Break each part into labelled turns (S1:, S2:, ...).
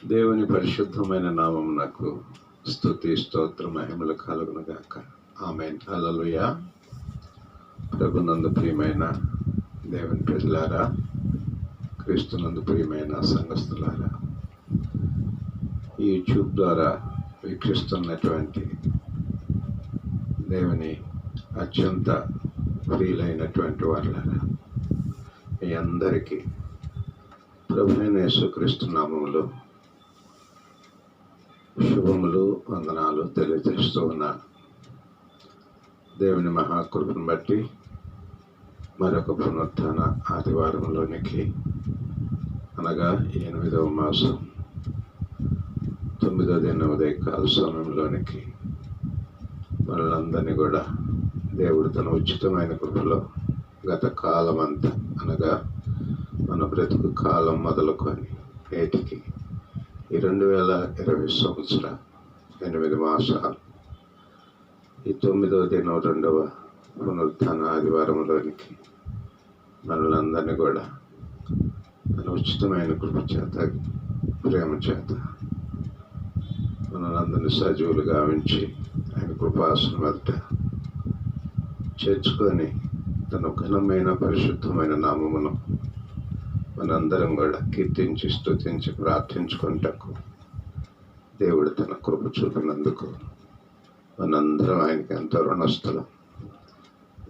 S1: దేవుని పరిశుద్ధమైన నామమునకు స్తుతి స్తోత్ర మహిమలు కలుగును గాక. ఆమేన్. హల్లెలూయా. ప్రభునందు ప్రియమైన దేవుని ప్రజలారా, క్రీస్తునందు ప్రియమైన సంఘస్థులారా, ఈ యూట్యూబ్ ద్వారా వీక్షిస్తున్నటువంటి దేవుని అత్యంత ప్రియులైనటువంటి వారులారా, మీ అందరికీ ప్రభువైన యేసుక్రీస్తు నామములో శుభములు, వందనాలు తెలియజేస్తూ ఉన్నాను. దేవుని మహాకృపను బట్టి మరొక పునరుత్థాన ఆదివారంలోనికి, అనగా 8వ మాసం 9వ దిన ఉదయకాల సమయంలోనికి మనలందరినీ కూడా దేవుడు తన ఉచితమైన కృపలో గత కాలం అంతా, అనగా మన బ్రతుకు కాలం మొదలుకొని నేటికి ఈ 2020 సంవత్సరం 8 మాసాలు, ఈ 9వ దినం 2వ పునరుత్థాన ఆదివారంలోనికి మనలందరినీ కూడా తన ఉచితమైన కృప చేత, ప్రేమ చేత మనలందరినీ సజీవులుగా ఉంచి ఆయన కృపాసనం ఎదుట చేర్చుకొని తన ఘనమైన పరిశుద్ధమైన నామమును మనందరం కూడా కీర్తించి, స్తుతించి, ప్రార్థించుకుంటకు దేవుడు తన కృప చూపినందుకు మనందరం ఆయనకి ఎంతో రుణస్థలం.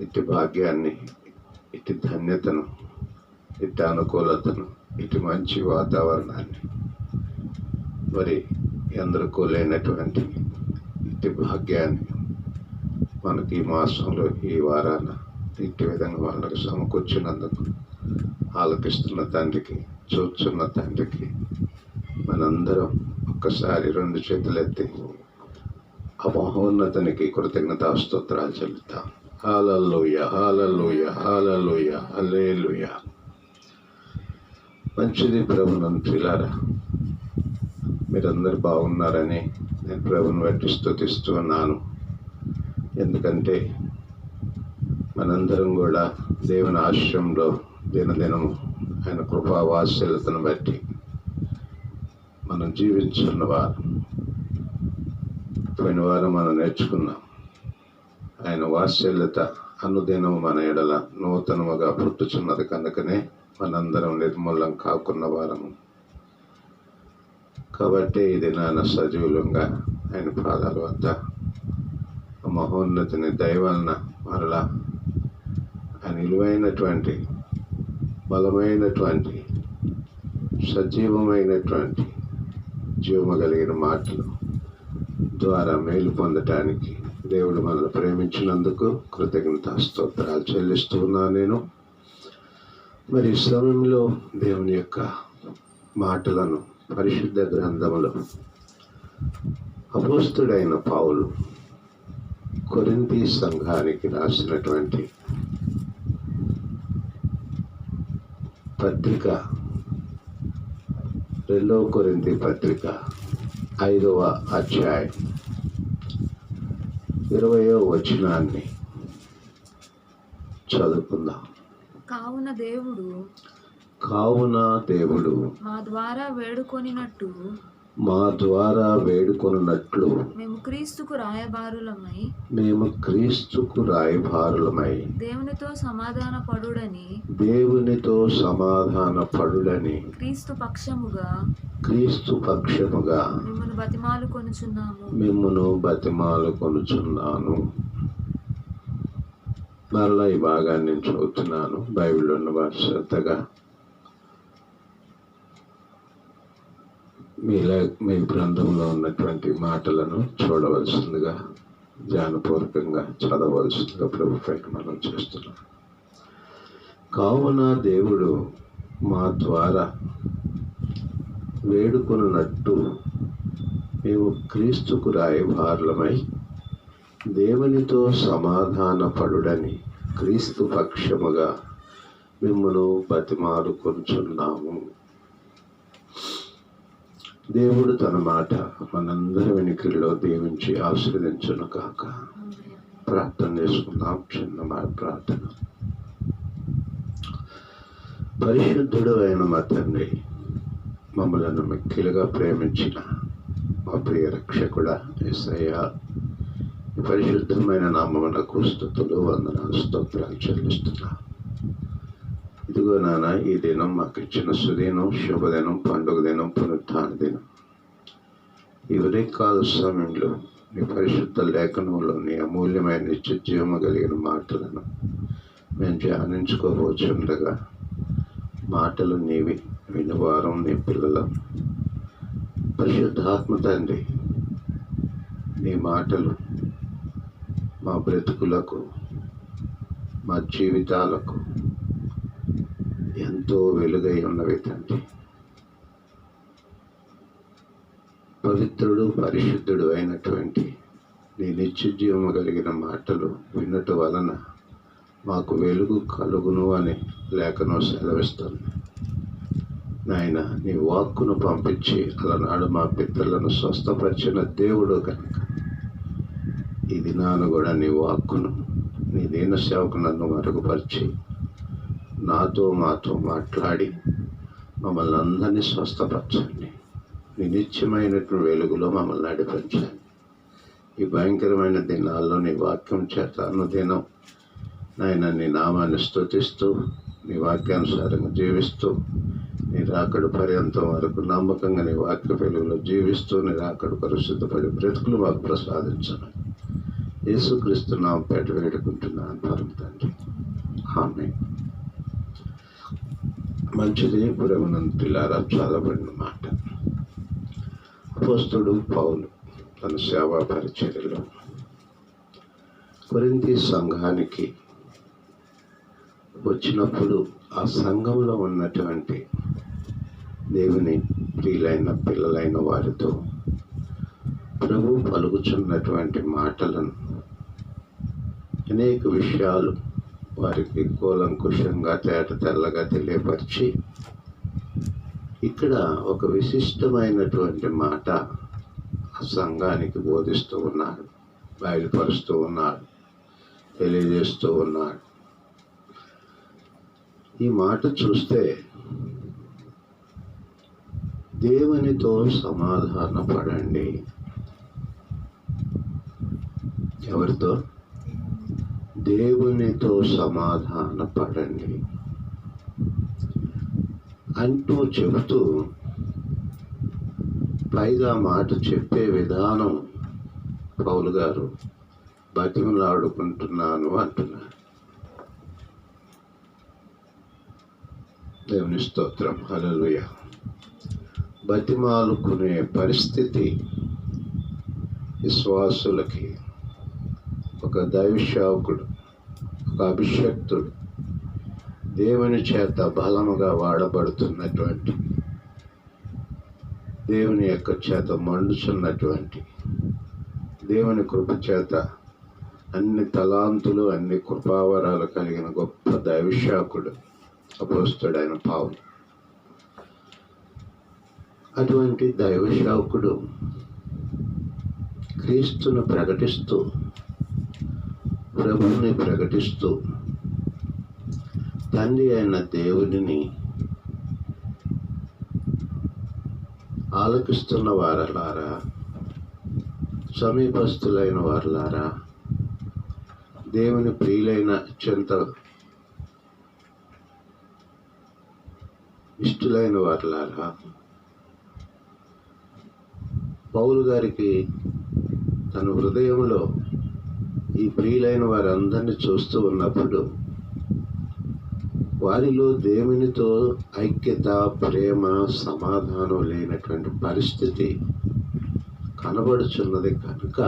S1: ఇటు భాగ్యాన్ని, ఇటు ధన్యతను, ఇటు అనుకూలతను, ఇటు మంచి వాతావరణాన్ని, మరి ఎందరికో లేనటువంటి ఇటు భాగ్యాన్ని మనకి ఈ మాసంలో, ఈ వారాన ఇటు విధంగా వాళ్ళకి సమకూర్చినందుకు ఆలపిస్తున్న తండ్రికి, చూస్తున్న తండ్రికి మనందరం ఒక్కసారి 2 చేతులెత్తి ఆ మహోన్నతునికి కృతజ్ఞతాస్తోత్రాలు చెల్లుతాం. హల్లెలూయా, హల్లెలూయా, హల్లెలూయా, హల్లెలూయా. మంచిది ప్రభునందు ప్రియులారా, మీరందరూ బాగున్నారని నేను ప్రభుని బట్టి స్తుతిస్తూ ఉన్నాను. ఎందుకంటే మనందరం కూడా దేవుని ఆశ్రయంలో దినదినము ఆయన కృపా వాత్సల్యతను బట్టి మనం జీవించున్నవారు. పోయిన వారం మనం నేర్చుకున్నాం, ఆయన వాత్సల్యత అనుదినము మన ఎడల నూతనముగా పుట్టుచున్నది కనుకనే మనందరం నిర్మూలం కాకున్న వారము. కాబట్టి ఇది నాన్న సజీవులంగా ఆయన పాదాల వద్ద మహోన్నతిని దయవలన మరలా ఆయన విలువైనటువంటి, బలమైనటువంటి, సజీవమైనటువంటి, జీవము కలిగిన మాటలు ద్వారా మేలు పొందటానికి దేవుడు మనల్ని ప్రేమించినందుకు కృతజ్ఞతాస్తోత్రాలు చెల్లిస్తూ ఉన్నాను నేను. మరి ఈ సమయంలో దేవుని యొక్క మాటలను పరిశుద్ధ గ్రంథములో అపోస్తుడైన పౌలు కొరింథీ సంఘానికి రాసినటువంటి పత్రిక, 2వ కొరింథీ పత్రిక 5వ అధ్యాయం 20వ వచనాన్ని చదువుకుందాం.
S2: కావున దేవుడు మా ద్వారా వేడుకొనున్నట్లు మేము క్రీస్తుకు రాయబారులమై దేవునితో సమాధాన పడుడని క్రీస్తు పక్షముగా మిమ్మును బతిమాలుకొనుచున్నాను. మరలా ఈ భాగాన్ని నేను చదువుతున్నాను. బైబిల్లో ఉన్న వారు శ్రద్ధగా మీ గ్రంథంలో ఉన్నటువంటి మాటలను చూడవలసిందిగా, ధ్యానపూర్వకంగా చదవలసిందిగా ప్రభుపైకి మనం చేస్తున్నాం. కావున దేవుడు మా ద్వారా వేడుకొనున్నట్టు మేము క్రీస్తుకు రాయబారులమై దేవునితో సమాధాన పడుడని క్రీస్తు పక్షముగా మిమ్మును బతిమాలుకొనుచున్నాము. దేవుడు తన మాట మనందరి వెనుకల్లో దీవించి ఆశీర్వదించును కాక. ప్రార్థన చేసుకుందాం. చిన్న ప్రార్థన. పరిశుద్ధుడు అయిన మా తండ్రి,
S1: మమ్మలను మిక్కిలుగా ప్రేమించిన మా ప్రియ రక్షకుడా యేసయ్యా, ఈ పరిశుద్ధమైన నామమునకు స్తుతులు, వందనాలు, స్తోత్రాలు చెల్లిస్తున్నా. ఇదిగో నాన్న, ఈ దినం మాకు ఇచ్చిన సుదినం, శుభదినం, పండుగ దినం, పునరుత్థాన దినం. ఈ ఉదయకాల సమయంలో నీ పరిశుద్ధ లేఖనంలో నీ అమూల్యమైన నిత్య జీవము కలిగిన మాటలను మేము ధ్యానించుకోవచ్చుండగా, మాటలు నీవి, వినువారం నీ పిల్లలం. పరిశుద్ధాత్మ తండ్రి, నీ మాటలు మా బ్రతుకులకు, మా జీవితాలకు ఎంతో వెలుగై ఉన్నవి తండ్రి. పవిత్రుడు, పరిశుద్ధుడు అయినటువంటి నీ నిత్య జీవము కలిగిన మాటలు వినట వలన మాకు వెలుగు కలుగును అని లేఖనం సెలవిస్తుంది. నాయన, నీ వాక్కును పంపించి అలనాడు మా పితరులను స్వస్థపరిచిన దేవుడు కనుక ఈ దినాన్ని కూడా నీ వాక్కును, నీ దీన సేవకు నన్ను మరుగుపరిచి నాతో మాతో మాట్లాడి మమ్మల్ని అందరినీ స్వస్థపరచండి. నీ నిత్యమైనటువంటి వెలుగులో మమ్మల్ని నడిపించండి. ఈ భయంకరమైన దినాల్లో నీ వాక్యం చేత అనుదినం నాయన నీ నామాన్ని స్తుతిస్తూ, నీ వాక్యానుసారంగా జీవిస్తూ, నీ రాకడ పర్యంతం వరకు నమ్మకంగా నీ వాక్య వెలుగులో జీవిస్తూ, నీ రాకడ పరిశుద్ధపడి బ్రతుకులు మాకు ప్రసాదించమని యేసుక్రీస్తు నామం పేట వేడుకుంటున్నాను పరమ తండ్రి. ఆమేన్. మంచిది పురమనంతులారా, చదవబడిన మాట. అపోస్తలుడు పౌలు తన సేవా పరిచర్యలో కొరింథీ సంఘానికి వచ్చినప్పుడు ఆ సంఘంలో ఉన్నటువంటి దేవుని ప్రియులైన పిల్లలైన వారితో ప్రభు పలుకుచున్నటువంటి మాటలను, అనేక విషయాలు వారికి కూలంకుషంగా తెల్లగా తెలియపరిచి, ఇక్కడ ఒక విశిష్టమైనటువంటి మాట ఆ సంఘానికి బోధిస్తూ ఉన్నాడు, బయలుపరుస్తూ ఉన్నాడు, తెలియజేస్తూ ఉన్నాడు. ఈ మాట చూస్తే దేవునితో సమాధాన పడండి. ఎవరితో? దేవునితో సమాధాన పడండి అంటూ చెబుతూ, పైగా మాట చెప్పే విధానం పౌలు గారు బతిమలాడుకుంటున్నాను అంటున్నారు. దేవుని స్తోత్రం, హల్లెలూయా. బతిమాలుకునే పరిస్థితి విశ్వాసులకి ఒక దైవసేవకుడు, ఒక అభిషక్తుడు, దేవుని చేత బలముగా వాడబడుతున్నటువంటి, దేవుని యొక్క చేత మండుచున్నటువంటి, దేవుని కృప చేత అన్ని తలాంతులు, అన్ని కృపావరాలు కలిగిన గొప్ప దైవసేవకుడు అపోస్తలుడైన పౌలు. అటువంటి దైవసేవకుడు క్రీస్తును ప్రకటిస్తూ, ప్రభువుని ప్రకటిస్తూ, తండ్రి అయిన దేవునిని ఆలకిస్తున్న వారలారా, సమీపస్తులైన వారలారా, దేవుని ప్రియులైన అత్యంత ఇష్టలైన వారలారా, పౌలు గారికి తన హృదయంలో ఈ ప్రియులైన వారందరినీ చూస్తూ ఉన్నప్పుడు వారిలో దేవునితో ఐక్యత, ప్రేమ, సమాధానం లేనటువంటి పరిస్థితి కనబడుచున్నది కనుక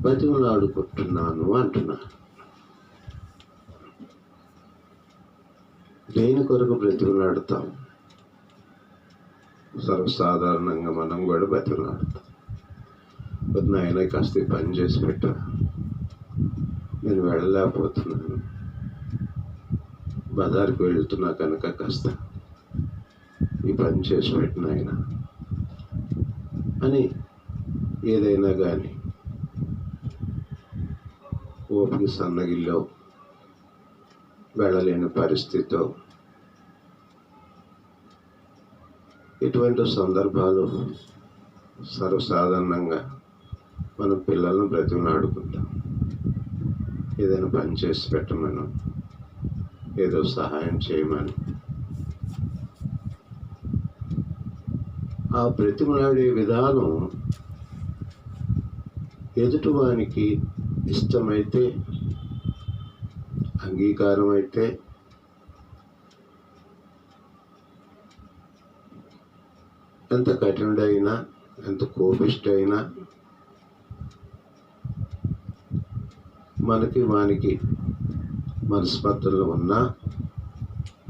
S1: బతిమలాడుకుంటున్నాను అంటున్నాను. దేని కొరకు బ్రతిమలాడుతాం? సర్వసాధారణంగా మనం కూడా బతిమలాడుతాం. వద్దు నాయన, కాస్త పని చేసి పెట్టా, నేను వెళ్ళలేకపోతున్నాను, బజార్కి వెళ్తున్నా కనుక కాస్త ఈ పని చేసి పెట్టిన ఆయన అని ఏదైనా కానీ ఓపిక సన్నగిల్లో వెళ్ళలేని పరిస్థితితో ఇటువంటి సందర్భాలు సర్వసాధారణంగా మనం పిల్లలను బ్రతిమలాడుకుంటాం. ఏదైనా పని చేసి పెట్టమను, ఏదో సహాయం చేయమని. ఆ బ్రతిమలాడే విధానం ఎదుటివానికి ఇష్టమైతే, అంగీకారం అయితే, ఎంత కఠినుడైనా, ఎంత కోపిష్టైనా, మనకి వానికి మనస్పర్ధలు ఉన్నా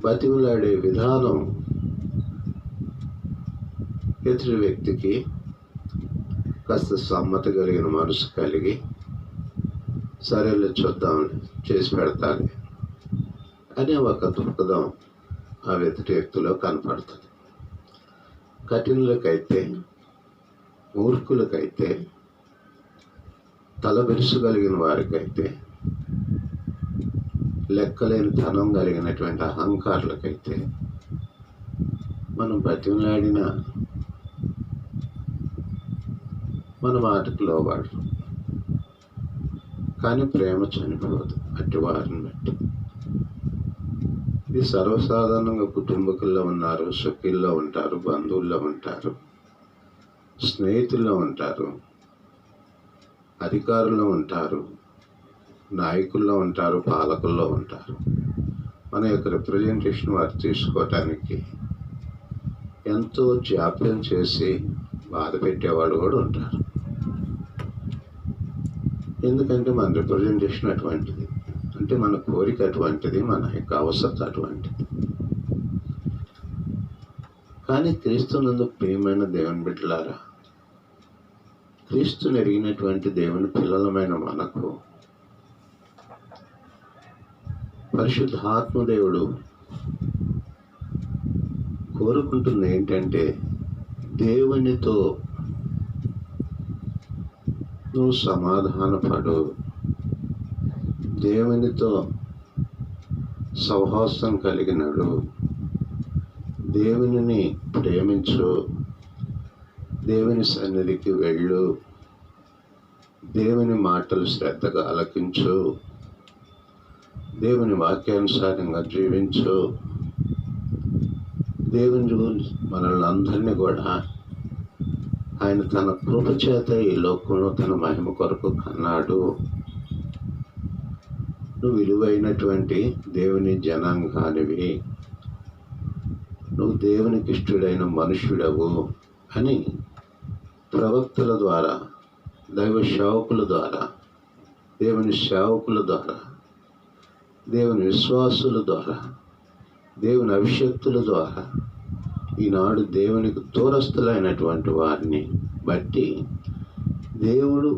S1: బతిమలాడే విధానం ఎదుటి వ్యక్తికి కాస్త సమ్మతి కలిగిన మనసు కలిగి, సరేలే చూద్దాం, చేసి పెడతాను అనే ఒక దృక్పథం ఆ ఎదుటి వ్యక్తిలో కనపడుతుంది. కఠినులకైతే, మూర్ఖులకైతే, తలబిరుసు వారికైతే, లెక్కలేని ధనం కలిగినటువంటి అహంకారులకైతే మనం బతిమలాడినా మన మాటకు లోబడు. కానీ ప్రేమ చనిపోదు అట్టి వారిని బట్టి. ఇది సర్వసాధారణంగా కుటుంబకుల్లో ఉన్నారు, సఖీల్లో ఉంటారు, బంధువుల్లో ఉంటారు, స్నేహితుల్లో ఉంటారు, అధికారుల్లో ఉంటారు, నాయకుల్లో ఉంటారు, పాలకుల్లో ఉంటారు. మన యొక్క రిప్రజెంటేషన్ వారు తీసుకోవటానికి ఎంతో జాప్యం చేసి బాధ పెట్టేవాళ్ళు కూడా ఉంటారు. ఎందుకంటే మన రిప్రజెంటేషన్ అటువంటిది, అంటే మన కోరిక అటువంటిది, మన యొక్క అవసరం అటువంటిది. కానీ క్రీస్తునందు ప్రియమైన దేవుని బిడ్డలారా, క్రీస్తుని ఎరిగినటువంటి దేవుని పిల్లలమైన మనకు పరిశుద్ధాత్మదేవుడు కోరుకుంటుంది ఏంటంటే, దేవునితో నువ్వు సమాధానపడు, దేవునితో సౌహాసం కలిగినడు, దేవునిని ప్రేమించు, దేవుని సన్నిధికి వెళ్ళు, దేవుని మాటలు శ్రద్ధగా ఆలకించు, దేవుని వాక్యానుసారంగా జీవించు. దేవుని మనల్ని అందరినీ కూడా ఆయన తన కృప చేత ఈ లోకంలో తన మహిమ కొరకు కన్నాడు. నువ్వు విలువైనటువంటి దేవుని జనాంగానివి, నువ్వు దేవునికి ఇష్టడైన మనుష్యుడవు అని ప్రవక్తల ద్వారా, దైవ సేవకుల ద్వారా, దేవుని సేవకుల ద్వారా, దేవుని విశ్వాసుల ద్వారా, దేవుని అభిషక్తుల ద్వారా, ఈనాడు దేవునికి దూరస్తులైనటువంటి వారిని బట్టి దేవుడు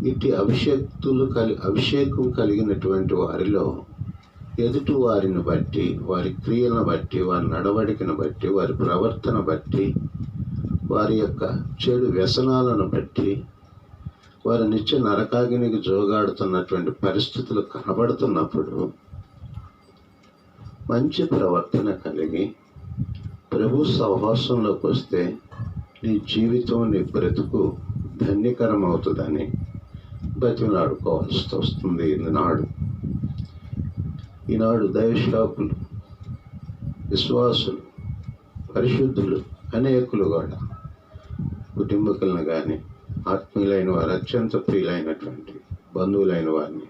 S1: ఇటు అభిషేకం కలిగినటువంటి వారిలో ఎదుటి వారిని బట్టి, వారి క్రియలను బట్టి, వారి నడవడికను బట్టి, వారి ప్రవర్తన బట్టి, వారి యొక్క చెడు వ్యసనాలను బట్టి, వారి నిత్య నరకాగ్నికి జోగాడుతున్నటువంటి పరిస్థితులు కనబడుతున్నప్పుడు మంచి ప్రవర్తన కలిగి ప్రభు సహవాసంలోకి వస్తే నీ జీవితం, నీ బ్రతుకు ధన్యకరం అవుతుందని బతిమలాడుకోవాల్సి వస్తుంది. ఈనాడు దైవసేవకులు, విశ్వాసులు, పరిశుద్ధులు అనేకులు కూడా కుటుంబకులను కానీ, ఆత్మీయులైన వారు, అత్యంత ప్రియులైనటువంటి బంధువులైన వారిని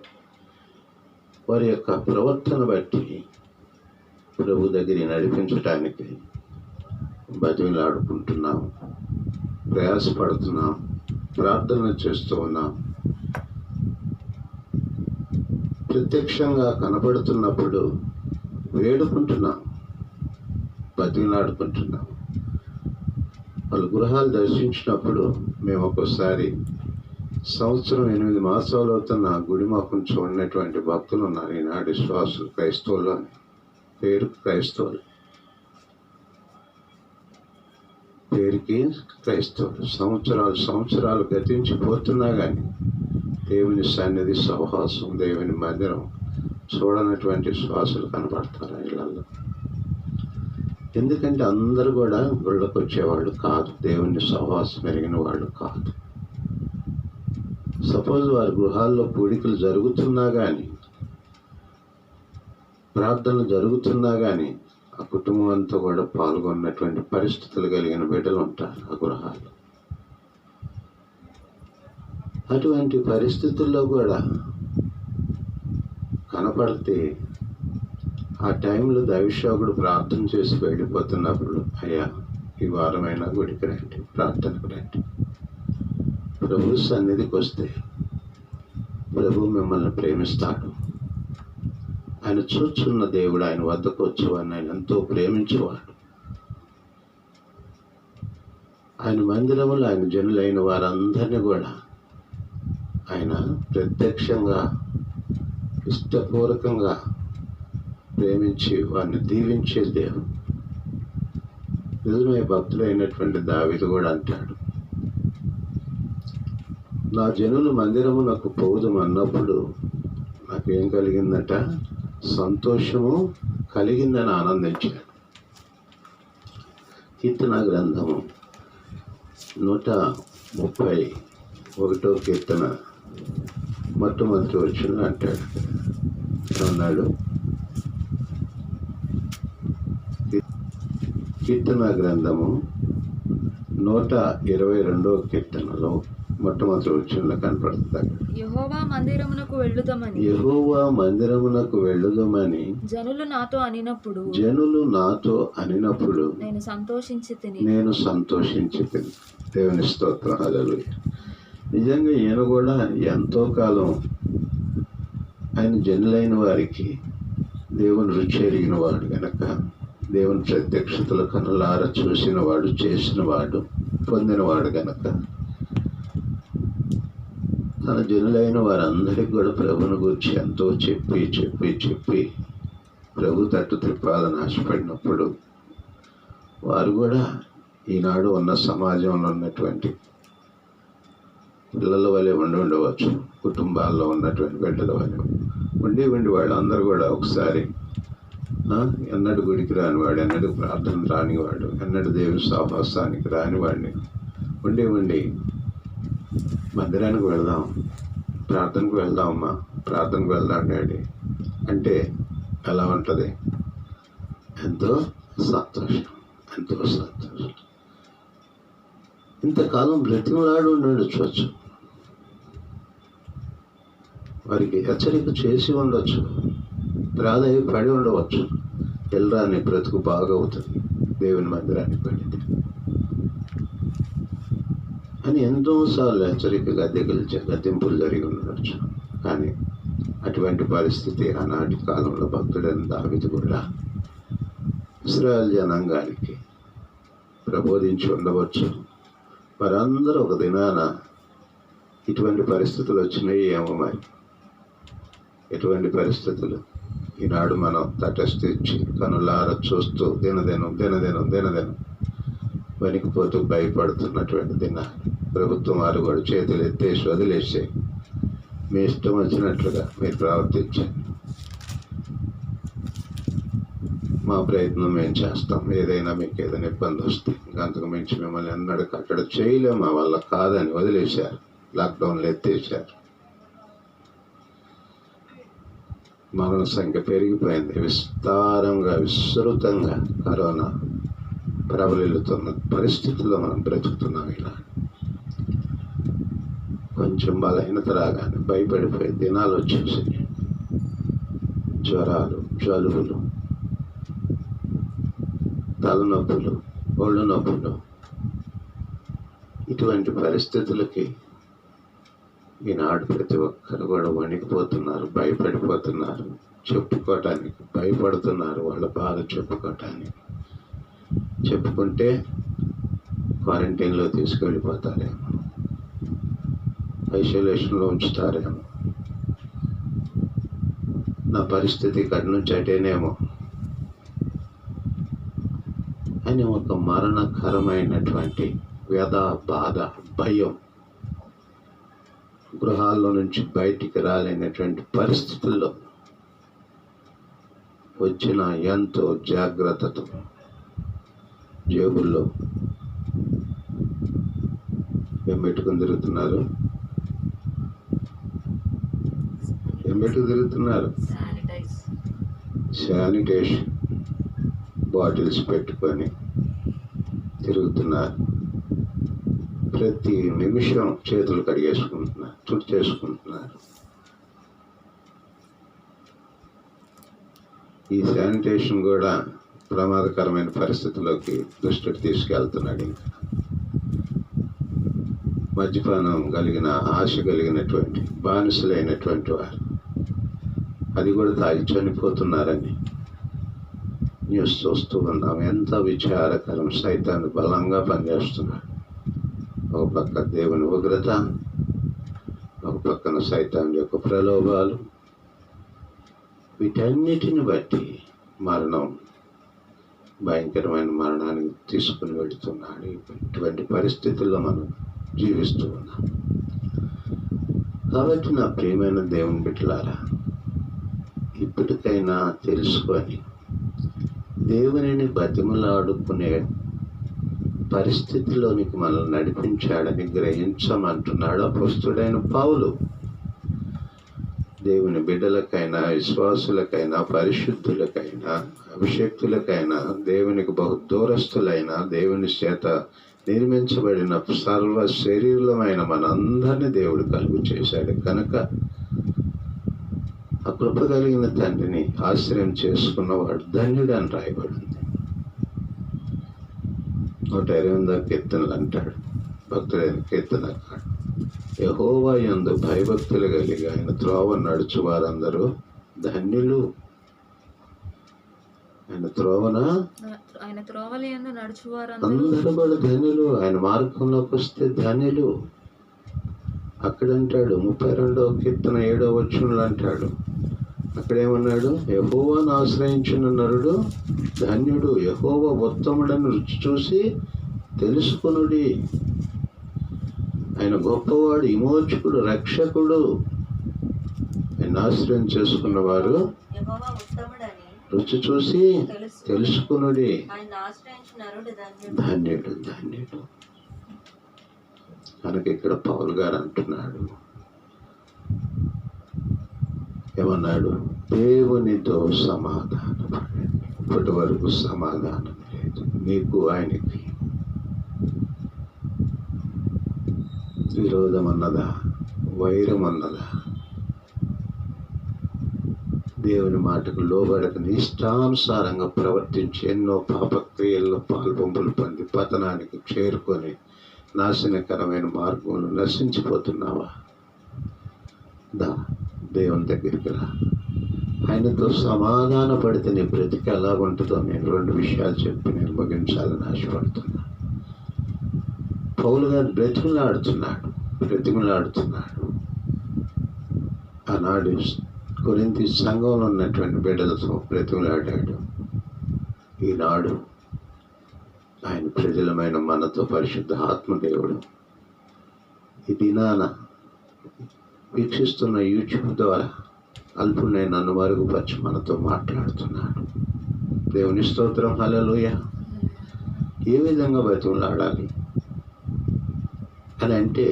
S1: వారి యొక్క ప్రవర్తన బట్టి ప్రభు దగ్గర నడిపించటానికి బతిమలాడుకుంటున్నాం, ప్రయాసపడుతున్నాం, ప్రార్థన చేస్తూ ఉన్నాం. ప్రత్యక్షంగా కనబడుతున్నప్పుడు వేడుకుంటున్నాం, బతిమలాడుకుంటున్నాం. వాళ్ళు గృహాలు దర్శించినప్పుడు మేము ఒక్కోసారి సంవత్సరం 8 మాసాలు అవుతున్న గుడి మాపం చూడనటువంటి భక్తులు ఉన్నారు. ఈనాడు విశ్వాసులు, క్రైస్తవులు అని పేరు క్రైస్తవులు, పేరుకి క్రైస్తవులు, సంవత్సరాలు గతించిపోతున్నా కానీ దేవుని సన్నిధి, సహవాసం, దేవుని మందిరం చూడనటువంటి శ్వాసలు కనబడతారు ఇళ్లలో. ఎందుకంటే అందరూ కూడా గుళ్ళకు వచ్చేవాళ్ళు కాదు, దేవుని సహవాసం ఎరిగిన వాళ్ళు కాదు. సపోజ్ వారి గృహాల్లో పూడికలు జరుగుతున్నా కానీ, ప్రార్థనలు జరుగుతున్నా కానీ ఆ కుటుంబం అంతా కూడా పాల్గొన్నటువంటి పరిస్థితులు కలిగిన బిడ్డలు ఉంటారు ఆ గృహాల్లో. అటువంటి పరిస్థితుల్లో కూడా కనపడితే ఆ టైంలో దైవసేవకుడు ప్రార్థన చేసి వెళ్ళిపోతున్నప్పుడు, అయ్యా ఈ వారమైనా గుడికి రండి, ప్రార్థనకు రండి, ప్రభు సన్నిధికి వస్తే ప్రభు మిమ్మల్ని ప్రేమిస్తాడు, ఆయన చూచున్న దేవుడు, ఆయన వద్దకు వచ్చేవాడిని ఆయన ఎంతో ప్రేమించేవాడు. ఆయన మందిరములు ఆయన జనులైన వారందరినీ కూడా ఆయన ప్రత్యక్షంగా ఇష్టపూర్వకంగా ప్రేమించి వారిని దీవించే దేవుడు. నిజమే, భక్తుడైనటువంటి దావీదు కూడా అంటాడు, నా జనులు మందిరమునకు పోదుము అన్నప్పుడు నాకేం కలిగిందట, సంతోషము కలిగిందని ఆనందించాడు. కీర్తన గ్రంథము 131 కీర్తన మొట్టమొదటి వచనంలో అంటాడు, అన్నాడు, కీర్తన గ్రంథము 122 కీర్తనలో మొట్టమొదటి వచనంలో కనపడుతుంది,
S3: యెహోవా మందిరమునకు
S1: వెళ్ళుదమని
S3: జనులు నాతో అనినప్పుడు నేను సంతోషించి తిని.
S1: దేవుని స్తోత్రం, హల్లెలూయా. నిజంగా ఈయన కూడా ఎంతో కాలం ఆయన జనులైన వారికి దేవుని రుచి ఎరిగిన వాడు గనక, దేవుని ప్రత్యక్షతలు కనులార చూసిన వాడు, చేసిన వాడు, పొందినవాడు గనక తన జనులైన వారందరికీ కూడా ప్రభుని గురించి ఎంతో చెప్పి ప్రభు తట్టు త్రిప్పాలని ఆశపడినప్పుడు వారు కూడా ఈనాడు ఉన్న సమాజంలో ఉన్నటువంటి పిల్లల వలె ఉండవచ్చు, కుటుంబాల్లో ఉన్నటువంటి బిడ్డల వలె ఉండి వాళ్ళందరూ కూడా ఒకసారి ఎన్నడూ గుడికి రానివాడు, ఎన్నడూ ప్రార్థన రానివాడు, ఎన్నడూ దేవుని సహవాసానికి రానివాడిని ఉండి మందిరానికి వెళ్దాం, ప్రార్థనకు వెళ్దామమ్మా, ప్రార్థనకు వెళ్దాం డాడీ అంటే ఎలా ఉంటుంది? ఎంతో సంతోషం. ఇంతకాలం బ్రతిమలాడు ఉండొచ్చు, వారికి హెచ్చరిక చేసి ఉండొచ్చు, ప్రాధాన్య పడి ఉండవచ్చు, వెళ్ళరా నీ బ్రతుకు బాగవుతుంది దేవుని మందిరానికి పెడితే అని ఎంతోసార్లు హెచ్చరిక గద్దెంపులు జరిగి ఉండవచ్చు. కానీ అటువంటి పరిస్థితి ఆనాటి కాలంలో భక్తుడైన దావీదు కూడా ఇశ్రాయేల్ జనాంగానికి ప్రబోధించి ఉండవచ్చు. వారందరూ ఒక దినాన ఇటువంటి పరిస్థితులు వచ్చినాయి ఏమో మరి. ఎటువంటి పరిస్థితులు ఈనాడు మనం తటస్థించి కనులార చూస్తూ దినదినం వణికిపోతూ భయపడుతున్నటువంటి దినాలు. ప్రభుత్వం వారు కూడా చేతులు ఎత్తేసి వదిలేసే మీ ఇష్టం వచ్చినట్లుగా మీరు ప్రవర్తించండి, మా ప్రయత్నం మేము చేస్తాం, ఏదైనా మీకు ఏదైనా ఇబ్బంది వస్తే అంతకు మించి మిమ్మల్ని ఎన్నడూ అక్కడ చేయలేము, మా వల్ల కాదని వదిలేశారు, లాక్డౌన్లు ఎత్తేసారు. మరణ సంఖ్య పెరిగిపోయింది, విస్తృతంగా కరోనా ప్రబలిల్లుతున్న పరిస్థితుల్లో మనం బ్రతుకుతున్నాం. ఇలా కొంచెం బలహీనత రాగానే భయపడిపోయే దినాలు వచ్చేసి జ్వరాలు, జలుబులు, తలనొప్పులు, ఒళ్ళు నొప్పులు, ఇటువంటి పరిస్థితులకి ఈనాడు ప్రతి ఒక్కరు కూడా వణికిపోతున్నారు, భయపడిపోతున్నారు, చెప్పుకోవటానికి భయపడుతున్నారు. వాళ్ళ బాధ చెప్పుకుంటే క్వారంటైన్లో తీసుకెళ్ళిపోతారేమో, ఐసోలేషన్లో ఉంచుతారేమో, నా పరిస్థితి ఇక్కడి నుంచి అటేనేమో అని ఒక మరణకరమైనటువంటి వ్యధ, బాధ, భయం, గృహాల్లో నుంచి బయటికి రాలేనటువంటి పరిస్థితుల్లో వచ్చిన ఎంతో జాగ్రత్తతో జేబుల్లో ఏం పెట్టుకుని తిరుగుతున్నారు? ఏం పెట్టుకు తిరుగుతున్నారు? శానిటేషన్ బాటిల్స్ పెట్టుకొని తిరుగుతున్నారు. ప్రతి నిమిషం చేతులు కడిగేసుకుంటున్నారు, తుడిచేసుకుంటున్నారు. ఈ శానిటేషన్ కూడా ప్రమాదకరమైన పరిస్థితుల్లోకి దుష్టుడు తీసుకెళ్తున్నాడు. ఇంకా మద్యపానం కలిగిన ఆశ కలిగినటువంటి బానిసలైనటువంటి వారు అది కూడా తాగి చనిపోతున్నారని న్యూస్ చూస్తూ ఉన్నాం. ఎంత విచారకరం! సైతాను బలంగా పనిచేస్తున్నాడు. ఒక పక్క దేవుని ఉగ్రత, ఒక పక్కన సైతాను యొక్క ప్రలోభాలు. వీటన్నిటిని బట్టి మరణం భయంకరమైన మరణానికి తీసుకుని వెళుతున్నాడు. ఇటువంటి పరిస్థితుల్లో మనం జీవిస్తూ ఉన్నాం. కాబట్టి నా ప్రియమైన దేవుని బిడ్డలారా, ఇప్పటికైనా తెలుసుకొని దేవునిని బతిమలాడుకునే పరిస్థితిలోనికి మనల్ని నడిపించాడని గ్రహించమంటున్నాడు అపొస్తలుడైన పౌలు. దేవుని బిడ్డలకైనా, విశ్వాసులకైనా, పరిశుద్ధులకైనా, అభిషేక్తులకైనా, దేవునికి బహు దూరస్తులైన, దేవుని చేత నిర్మించబడిన సర్వ శరీరమైన మనందరినీ దేవుడు కలుగు చేశాడు కనుక ఆ కృప కలిగిన తండ్రిని ఆశ్రయం చేసుకున్నవాడు ధన్యుడు అని రాయబడింది. 128వ కీర్తనలు అంటాడు భక్తుడైన కీర్తనకాడు, యెహోవా యందు భయభక్తులు కలిగి ఆయన త్రోవ నడుచు వారందరూ ధన్యులు. ఆయన
S3: త్రోవలయందు నడుచువారు
S1: అందరూ కూడా ధన్యులు. ఆయన మార్గంలోకి వస్తే ధన్యులు. అక్కడంటాడు 32వ కీర్తన 7వ వచనంలో అంటాడు, అక్కడేమన్నాడు? యెహోవాను ఆశ్రయించిన నరుడు ధన్యుడు, యెహోవా ఉత్తముడని రుచి చూసి తెలుసుకొనుడి. ఆయన గొప్పవాడు, విమోచకుడు, రక్షకుడు. ఆయన ఆశ్రయం చేసుకున్నవారు రుచి చూసి తెలుసుకొనుడి. ధన్యుడు ధన్యుడు. కనుక ఇక్కడ పౌలు గారు అంటున్నాడు, ఏమన్నాడు? దేవునితో సమాధానపడండి. ఇప్పటి వరకు సమాధానం లేదు మీకు ఆయనకి. విరోధం అన్నదా, వైరం అన్నదా? దేవుని మాటకు లోబడక ఇష్టానుసారంగా ప్రవర్తించి ఎన్నో పాపక్రియల్లో పాల్పొంపులు పొంది పతనానికి చేరుకొని నాశనకరమైన మార్గంలో నశించిపోతున్నావా? దేవుని దగ్గరికి రా. ఆయనతో సమాధాన పడితే నీ బ్రతికి ఎలా ఉంటుందో నేను 2 విషయాలు చెప్పి నేను ముగించాలని ఆశపడుతున్నా. పౌలు గారు బ్రతిమలాడుతున్నాడు. ఆనాడు కొరింథీ సంఘంలో ఉన్నటువంటి బిడ్డలతో బ్రతిమలాడాడు. ఈనాడు ఆయన ప్రజలమైన మనతో పరిశుద్ధ ఆత్మదేవుడు ఈ దినాన వీక్షిస్తున్న యూట్యూబ్ ద్వారా అల్పుడిని నన్ను మరుగుపరిచి మనతో మాట్లాడుతున్నాడు. దేవుని స్తోత్రం, హల్లెలూయా. ఏ విధంగా బ్రతిమలాడాలి అని అంటే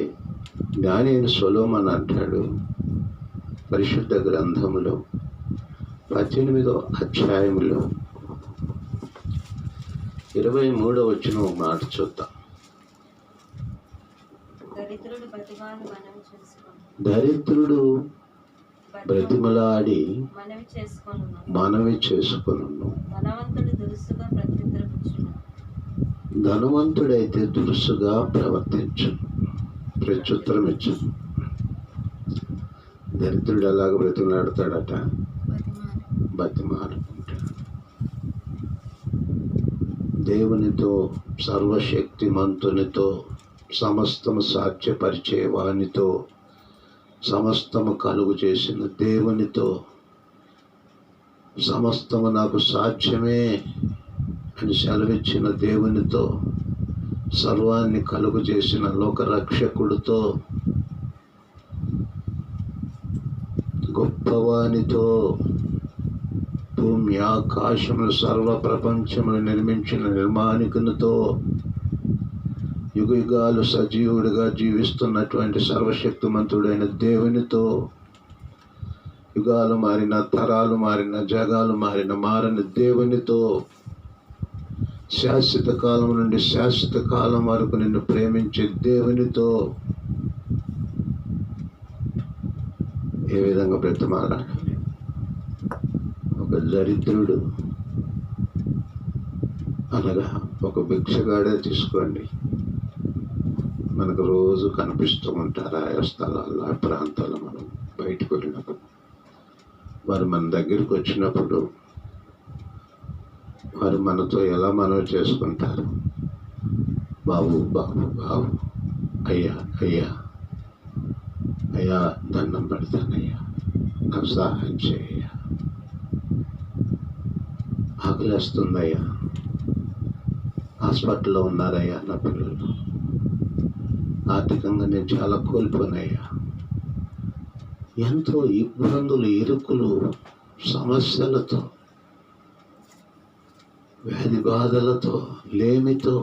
S1: జ్ఞాని అయిన సొలొమోను అంటాడు పరిశుద్ధ గ్రంథంలో 18వ అధ్యాయంలో 23వ వచనం మాట చూద్దాం. దరిద్రుడు బ్రతిమలాడి మనవి చేసుకొనును, ధనవంతుడైతే దురుసుగా ప్రవర్తించు, ప్రత్యుత్తరం ఇచ్చు. దరిద్రుడు ఎలాగ బ్రతిమలాడతాడట? బతిమాలుకుంటాడు. దేవునితో, సర్వశక్తిమంతునితో, సమస్తము సాధ్యపరిచే వానితో, సమస్తము కలుగు చేసిన దేవునితో, సమస్తము నాకు సాధ్యమే అని సెలవిచ్చిన దేవునితో, సర్వాన్ని కలుగు చేసిన లోకరక్షకుడితో, గొప్పవానితో భూమి ఆకాశములు సర్వ ప్రపంచములు నిర్మించిన నిర్మాణికునితో, యుగయుగాలు సజీవుడిగా జీవిస్తున్నటువంటి సర్వశక్తిమంతుడైన దేవునితో, యుగాలు మారిన, తరాలు మారిన, జగాలు మారిన, మారని దేవునితో, శాశ్వత కాలం నుండి శాశ్వత కాలం వరకు నిన్ను ప్రేమించే దేవునితో ఏ విధంగా బ్రతిమాలాడాలి? ఒక దరిద్రుడు అనగా ఒక భిక్షగాడే తీసుకోండి, మనకు రోజు కనిపిస్తూ ఉంటారు ఆయా స్థలాల్లో, ఆ ప్రాంతాల్లో. మనం బయటకు వెళ్ళినప్పుడు వారు మన దగ్గరికి వచ్చినప్పుడు వారు మనతో ఎలా మనవి చేసుకుంటారు? బాబు, బాబు, బాబు, అయ్యా, అయ్యా, అయ్యా, దండం పెడతానయ్యా, నాకు సహాయం చేయ్యా, ఆకలేస్తుందయ్యా, హాస్పిటల్లో ఉన్నారయ్యా నా పిల్లలు, ఆర్థికంగా నేను చాలా కోల్పోనయ్యా. ఎంతో ఇబ్బందులు, ఇరుకులు, సమస్యలతో, వ్యాధి బాధలతో, లేమితో,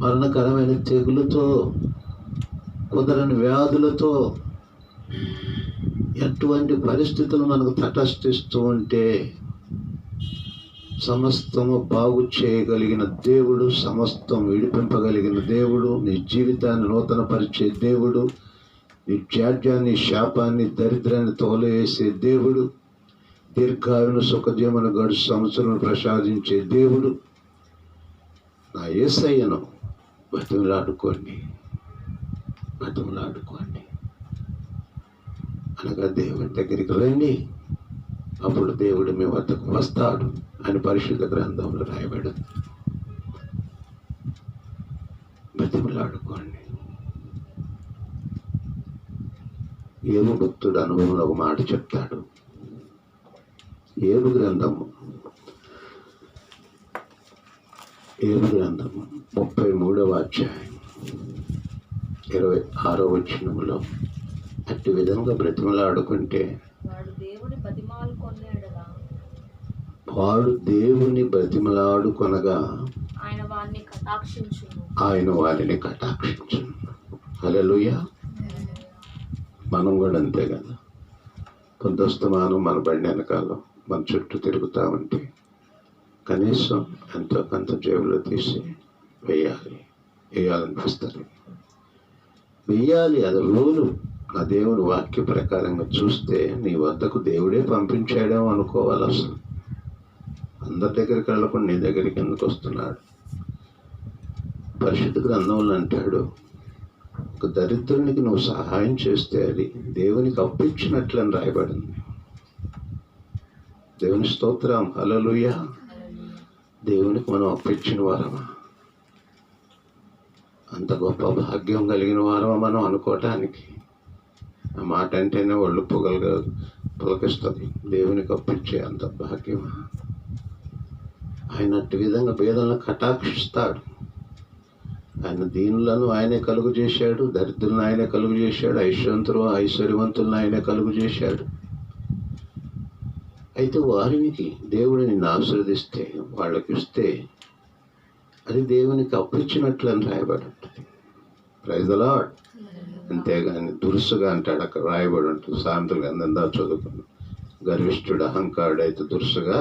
S1: మరణకరమైన తెగులతో, కుదరని వ్యాధులతో, ఎటువంటి పరిస్థితులు మనకు తటస్థిస్తూ ఉంటే సమస్తము బాగు చేయగలిగిన దేవుడు, సమస్తం విడిపింపగలిగిన దేవుడు, నీ జీవితాన్ని నూతనపరిచే దేవుడు, నీ జాడ్యాన్ని, శాపాన్ని, దరిద్రాన్ని తోలవేసే దేవుడు, దీర్ఘాయును సుఖజీవన గడు సంవత్సరం ప్రసాదించే దేవుడు, నా యేసయ్యను బతిమలాడుకోండి, బతిమలాడుకోండి అనగా దేవుని దగ్గరికి రండి, అప్పుడు దేవుడు మీ వద్దకు వస్తాడు అని పరిశుద్ధ గ్రంథంలో రాయబడి. బతిమలాడుకోండి. యోబు భక్తుడు అనుభవంలో ఒక మాట చెప్తాడు. యోబు గ్రంథము 33వ అధ్యాయం 26వ వచనములో అట్టి విధంగా బ్రతిమలాడుకుంటే వాడు దేవుని బ్రతిమలాడుకొనగా ఆయన వారిని కటాక్షించును. హల్లెలూయా. మనం కూడా అంతే కదా. కొంతస్తమానం మన బండి వెనకాల మన చుట్టూ తిరుగుతూ ఉంటే కనీసం ఎంతో కొంత జేబులో తీసి వేయాలనిపిస్తుంది. వెయ్యాలి, అది రూలు. నా దేవుని వాక్య ప్రకారంగా చూస్తే నీ వద్దకు దేవుడే పంపించాడేమో అనుకోవాలి. అసలు అందరి దగ్గరికి వెళ్ళకుండా నీ దగ్గరికి ఎందుకు వస్తున్నాడు? పరిశుద్ధ గ్రంథంలో అంటాడు, ఒక దరిద్రునికి నువ్వు సహాయం చేస్తే అది దేవునికి అప్పించినట్లని రాయబడింది. దేవుని స్తోత్రం. హల్లెలూయా. దేవునికి మనం అప్పించిన వారమా? అంత గొప్ప భాగ్యం కలిగిన వారమా మనం అనుకోవటానికి? ఆ మాట అంటేనే ఒళ్ళు పులకిస్తుంది. దేవునికి అప్పించే అంత భాగ్యమా? ఆయన అట్టి విధంగా పేదలను కటాక్షిస్తాడు. ఆయన దీనులను ఆయనే కలుగు చేశాడు, దరిద్రులను ఆయనే కలుగు చేశాడు, ఐశ్వర్యవంతులను ఆయనే కలుగు చేశాడు. అయితే వారికి దేవుడు నిన్ను ఆశీర్వదిస్తే, వాళ్ళకి ఇస్తే అది దేవునికి అప్పించినట్లు అని రాయబడి ఉంటుంది. Praise the lord. అంతేగాని దురుసుగా అంటాడు అక్కడ రాయబడి ఉంటుంది. సామెతలు అందా చదువుకున్నాం. గర్విష్ఠుడు, అహంకారుడు అయితే దురుసుగా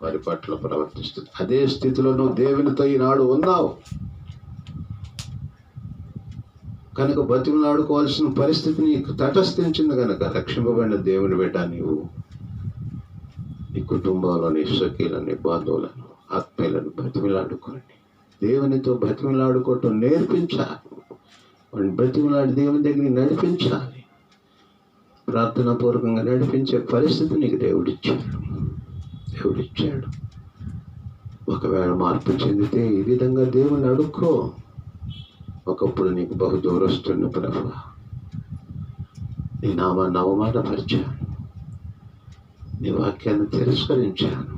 S1: వారి పట్ల ప్రవర్తిస్తుంది. అదే స్థితిలో నువ్వు దేవునితో ఈనాడు ఉన్నావు కనుక బతిమలాడుకోవాల్సిన పరిస్థితి నీకు తటస్థించింది కనుక రక్షింపబడిన దేవుని బిడ్డ నీవు నీ కుటుంబంలోని స్వకీయులని, బంధువులను, ఆత్మీయులను బతిమలాడుకోండి. దేవునితో బతిమలాడుకోవటం నేర్పించాలి. వాడిని బతిమలాడి దేవుని దగ్గరికి నడిపించాలి. ప్రార్థనాపూర్వకంగా నడిపించే పరిస్థితి నీకు దేవుడిచ్చాడు. ఒకవేళ మార్పు చెందితే ఈ విధంగా దేవుని అడుక్కో. ఒకప్పుడు నీకు బహు దూరస్తున్న ప్రభువా, నీ నామాన్ని అవమానపరిచాను, నీ వాక్యాన్ని తిరస్కరించాను,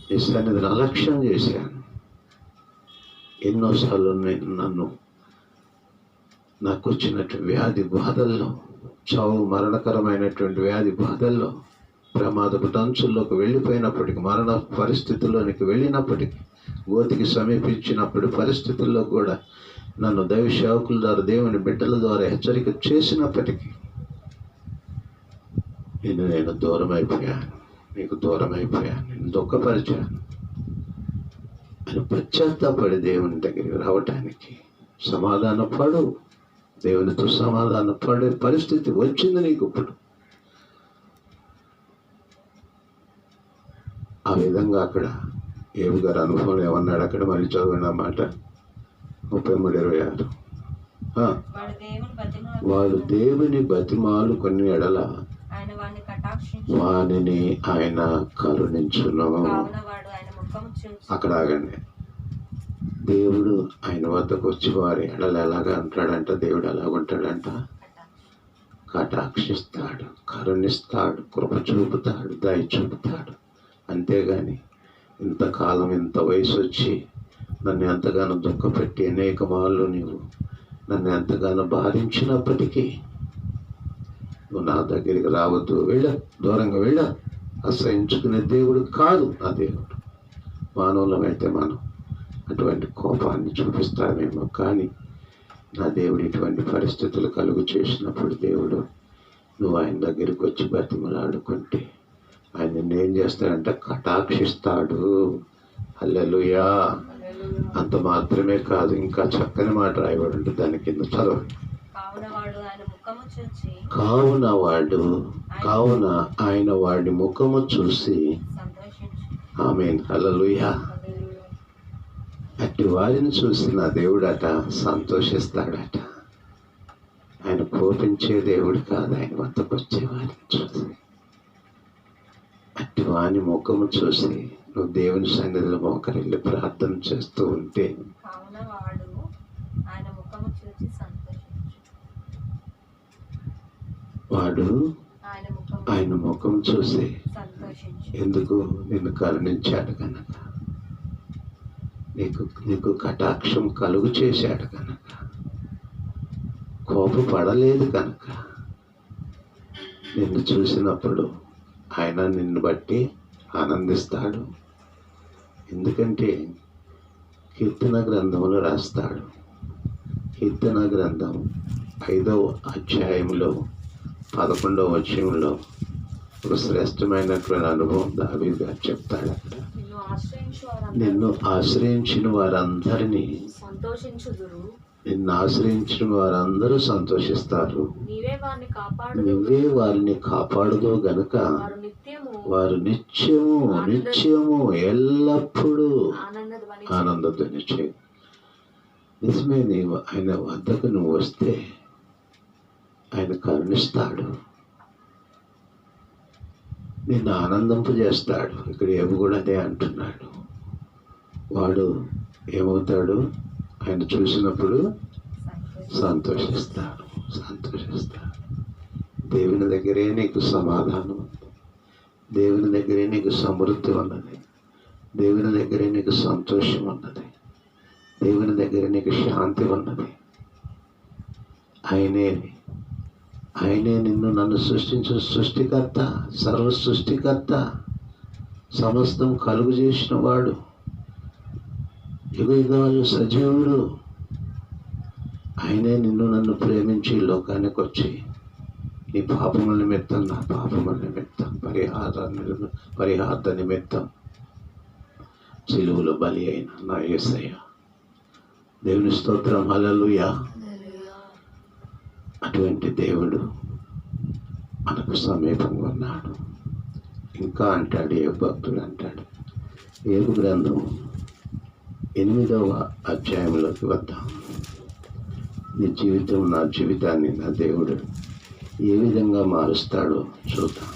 S1: నీ సన్నిధిని అలక్ష్యం చేశాను. ఎన్నోసార్లు నేను నాకు వచ్చినట్టు వ్యాధి బాధల్లో చావు మరణకరమైనటువంటి వ్యాధి బాధల్లో ప్రమాదపు దంచుల్లోకి వెళ్ళిపోయినప్పటికీ, మరణ పరిస్థితుల్లోనికి వెళ్ళినప్పటికీ, గోతికి సమీపించినప్పుడు పరిస్థితుల్లో కూడా నన్ను దైవ సేవకుల ద్వారా, దేవుని బిడ్డల ద్వారా హెచ్చరిక చేసినప్పటికీ నేను దూరం అయిపోయాను, నీకు దూరం అయిపోయాను, నేను దుఃఖపరిచాను అని పశ్చాత్తాపడి దేవుని దగ్గరికి రావటానికి సమాధానపడు, దేవునితో సమాధానపడే పరిస్థితి వచ్చింది నీకు ఇప్పుడు. ఆ విధంగా అక్కడ ఏబు గారి అనుభవం ఏమన్నాడు అక్కడ, మళ్ళీ చదివిన మాట 33:26. వాడు దేవుని బతిమాలు కొన్ని ఎడల వానిని ఆయన కరుణించును. అక్కడ ఆగండి. దేవుడు ఆయన వద్దకు వచ్చి వారి ఎడల ఎలాగా అంటాడంట, దేవుడు ఎలాగుంటాడంట, కటాక్షిస్తాడు, కరుణిస్తాడు, కృప చూపుతాడు, దయ చూపుతాడు. అంతేగాని ఇంతకాలం ఇంత వయసు వచ్చి నన్ను ఎంతగానో దుఃఖపెట్టి అనేక మార్లు నీవు నన్ను ఎంతగానో బాధించినప్పటికీ నువ్వు నా దగ్గరికి రావద్దు, దూరంగా వెళ్ళ, అసహించుకునే దేవుడు కాదు నా దేవుడు. మానవులమైతే మనం అటువంటి కోపాన్ని చూపిస్తామేమో, కానీ నా దేవుడు ఇటువంటి పరిస్థితులు కలుగు చేసినప్పుడు దేవుడు నువ్వు ఆయన దగ్గరికి వచ్చి బతిమలాడుకుంటే ఆయన నిన్నేం చేస్తాడంటే కటాక్షిస్తాడు. హల్లెలూయా. అంత మాత్రమే కాదు, ఇంకా చక్కని మాట రాయబడి ఉంటుంది దాని కింద, చదవండి. కావున ఆయన వాడి ముఖము చూసి, ఆమేన్, హల్లెలూయా. అట్టి వారిని చూసి నా దేవుడట సంతోషిస్తాడట. ఆయన కోపించే దేవుడు కాదు, ఆయన వద్దకు వచ్చే వారిని చూసి, అట్టి వాని ముఖము చూసి నువ్వు దేవుని సన్నిధిలో మోకరిల్లి ప్రార్థన చేస్తూ ఉంటే వాడు ఆయన ముఖం చూసి, ఎందుకు నిన్ను కరుణించాడు కనుక, నీకు కటాక్షం కలుగు చేశాడు కనుక, కోపపడలేదు కనుక, నిన్ను చూసినప్పుడు ఆయన నిన్ను బట్టి ఆనందిస్తాడు. ఎందుకంటే కీర్తన గ్రంథంలో రాస్తాడు. కీర్తన గ్రంథం 5వ అధ్యాయంలో 11వ వచనంలో ఒక శ్రేష్టమైనటువంటి అనుభవం దావీదు గారు చెప్తాడు. అక్కడ నిన్ను ఆశ్రయించిన వారందరినీ, నిన్ను ఆశ్రయించిన వారందరూ సంతోషిస్తారు. నువ్వే వారిని కాపాడుదో గనుక వారు నిత్యము ఎల్లప్పుడూ ఆనందధ్వని చేయు. నిజమే, నీవు ఆయన వద్దకు నువ్వు వస్తే ఆయన కరుణిస్తాడు, నిన్ను ఆనందింపు చేస్తాడు. ఇక్కడ ఏమి కూడా అదే అంటున్నాడు. వాడు ఏమవుతాడు, ఆయన చూసినప్పుడు సంతోషిస్తాడు. దేవుని దగ్గరే నీకు సమాధానం ఉంది, దేవుని దగ్గరే నీకు సమృద్ధి ఉన్నది, దేవుని దగ్గరే నీకు సంతోషం ఉన్నది, దేవుని దగ్గర నీకు శాంతి ఉన్నది. ఆయనే నిన్ను నన్ను సృష్టించిన సృష్టికర్త, సర్వ సృష్టికర్త, సమస్తం కలుగు చేసిన వాడు, యుగాలు సజీవుడు. ఆయనే నిన్ను నన్ను ప్రేమించి లోకానికి వచ్చి నీ పాపముల నిమిత్తం, నా పాపముల నిమిత్తం, పరిహార్థ నిమిత్తం సిలువలో బలి అయిన నా యేసయ్య. దేవుని స్తోత్రం, హల్లెలూయా. అటువంటి దేవుడు మనకు సమీపంగా ఉన్నాడు. ఇంకా అంటాడు, ఏ భక్తుడు అంటాడు, ఏబు గ్రంథం 8వ అధ్యాయంలోకి వద్దాం. నీ జీవితం, నా జీవితాన్ని నా దేవుడు ఏ విధంగా మారుస్తాడో చూద్దాం.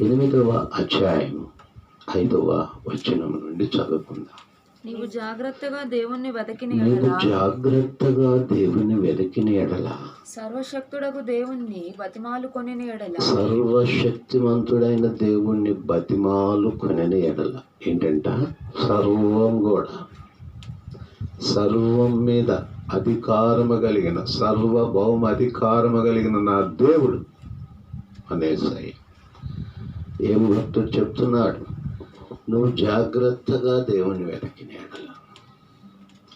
S1: 8వ అధ్యాయం 5వ వచనం నుండి చదువుకుందాం.
S3: నీవు జాగ్రత్తగా దేవుణ్ణి
S1: వెతికిన ఎడల
S3: సర్వశక్తుడకు దేవుణ్ణి బతిమాలుకొనిన ఎడల,
S1: సర్వశక్తిమంతుడైన దేవుణ్ణి బతిమాలుకొనిన ఎడల, ఏంటంట, సర్వం కూడా, సర్వం మీద అధికారము కలిగిన, సర్వభౌమ అధికారము కలిగిన నా దేవుడు అనేసాయి. ఏం భక్తుడు చెప్తున్నాడు, నువ్వు జాగ్రత్తగా దేవుని వెతికిన ఎడల,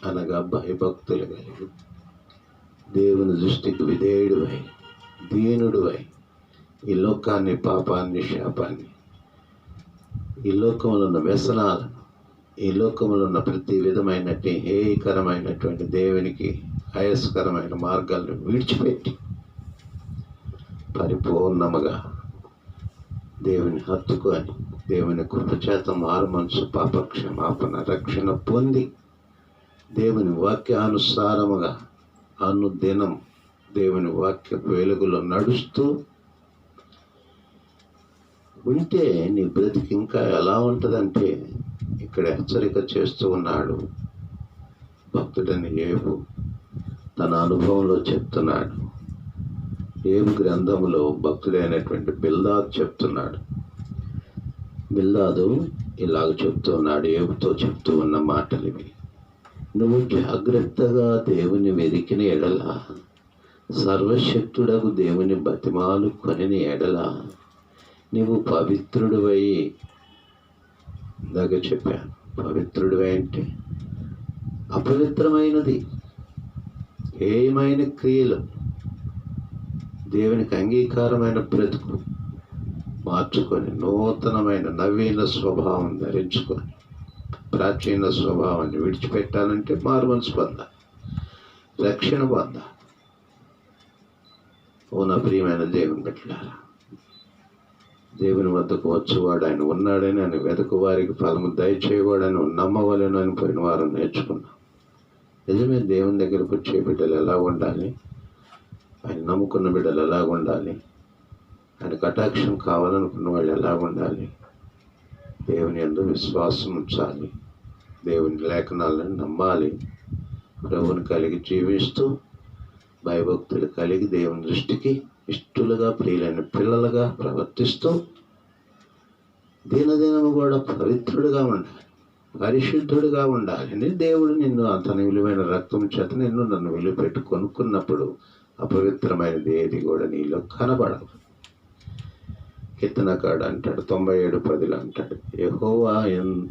S1: అనగా భయభక్తులు కలిగి దేవుని దృష్టికి విధేయుడివై, దీనుడివై, ఈ లోకాన్ని, పాపాన్ని, శాపాన్ని, ఈ లోకంలో ఉన్న వ్యసనాలను, ఈ లోకంలో ఉన్న ప్రతి విధమైనటువంటి హేయకరమైనటువంటి దేవునికి అయస్కరమైన మార్గాలను విడిచిపెట్టి పరిపూర్ణముగా దేవుని హత్తుకొని దేవుని కృపచేత మారు మనసు, పాప క్షమాపణ, రక్షణ పొంది దేవుని వాక్యానుసారముగా అనుదినం దేవుని వాక్య వెలుగులో నడుస్తూ ఉంటే నీ బ్రతికి ఇంకా ఎలా ఉంటుందంటే, ఇక్కడ హెచ్చరిక చేస్తూ ఉన్నాడు భక్తుడని ఏబు తన అనుభవంలో చెప్తున్నాడు. ఏబు గ్రంథములో భక్తుడైనటువంటి బిల్దాదు చెప్తున్నాడు. బిల్దాదు ఇలాగ చెప్తున్నాడు, ఏబుతో చెప్తూ ఉన్న మాటలు ఇవి. నువ్వు జాగ్రత్తగా దేవుని వెదికిన ఎడల, సర్వశక్తుడకు దేవుని బతిమాలు కొనిన ఎడల, నీవు పవిత్రుడివై, ఇందాక చెప్పాను, పవిత్రుడివై అంటే అపవిత్రమైనది ఏమైన క్రియలు, దేవునికి అంగీకారమైన బ్రతుకు మార్చుకొని నూతనమైన నవీన స్వభావం ధరించుకొని ప్రాచీన స్వభావాన్ని విడిచిపెట్టాలంటే మారుమనసు పొందాలి, రక్షణ పొందాలి. ఓ నా ప్రియమైన దేవుని బిడ్డలారా, దేవుని వద్దకు వచ్చేవాడు ఆయన ఉన్నాడని, ఆయన వెతకు వారికి ఫలము దయచేయవాడని నమ్మవలను అని పోయిన వారు నేర్చుకున్నాం. నిజమే, దేవుని దగ్గరకు వచ్చే బిడ్డలు ఎలా ఉండాలి, ఆయన నమ్ముకున్న బిడ్డలు ఎలా ఉండాలి, ఆయన కటాక్షం కావాలనుకున్న వాళ్ళు ఎలా ఉండాలి, దేవుని యందు విశ్వాసం ఉంచాలి, దేవుని లేఖనాలను నమ్మాలి, ప్రభువుని కలిగి జీవిస్తూ భయభక్తులు కలిగి దేవుని దృష్టికి ఇష్టలుగా, ప్రియులైన పిల్లలుగా ప్రవర్తిస్తూ దినదినము కూడా పవిత్రుడిగా ఉండాలి, పరిశుద్ధుడిగా ఉండాలి. దేవుడు నిన్ను తన విలువైన రక్తం చేత నన్ను విలువపెట్టి కొనుక్కున్నప్పుడు అపవిత్రమైనది ఏది కూడా నీలో కనబడవు. కీర్తనకాడు అంటాడు 97:10 అంటాడు, యెహోవా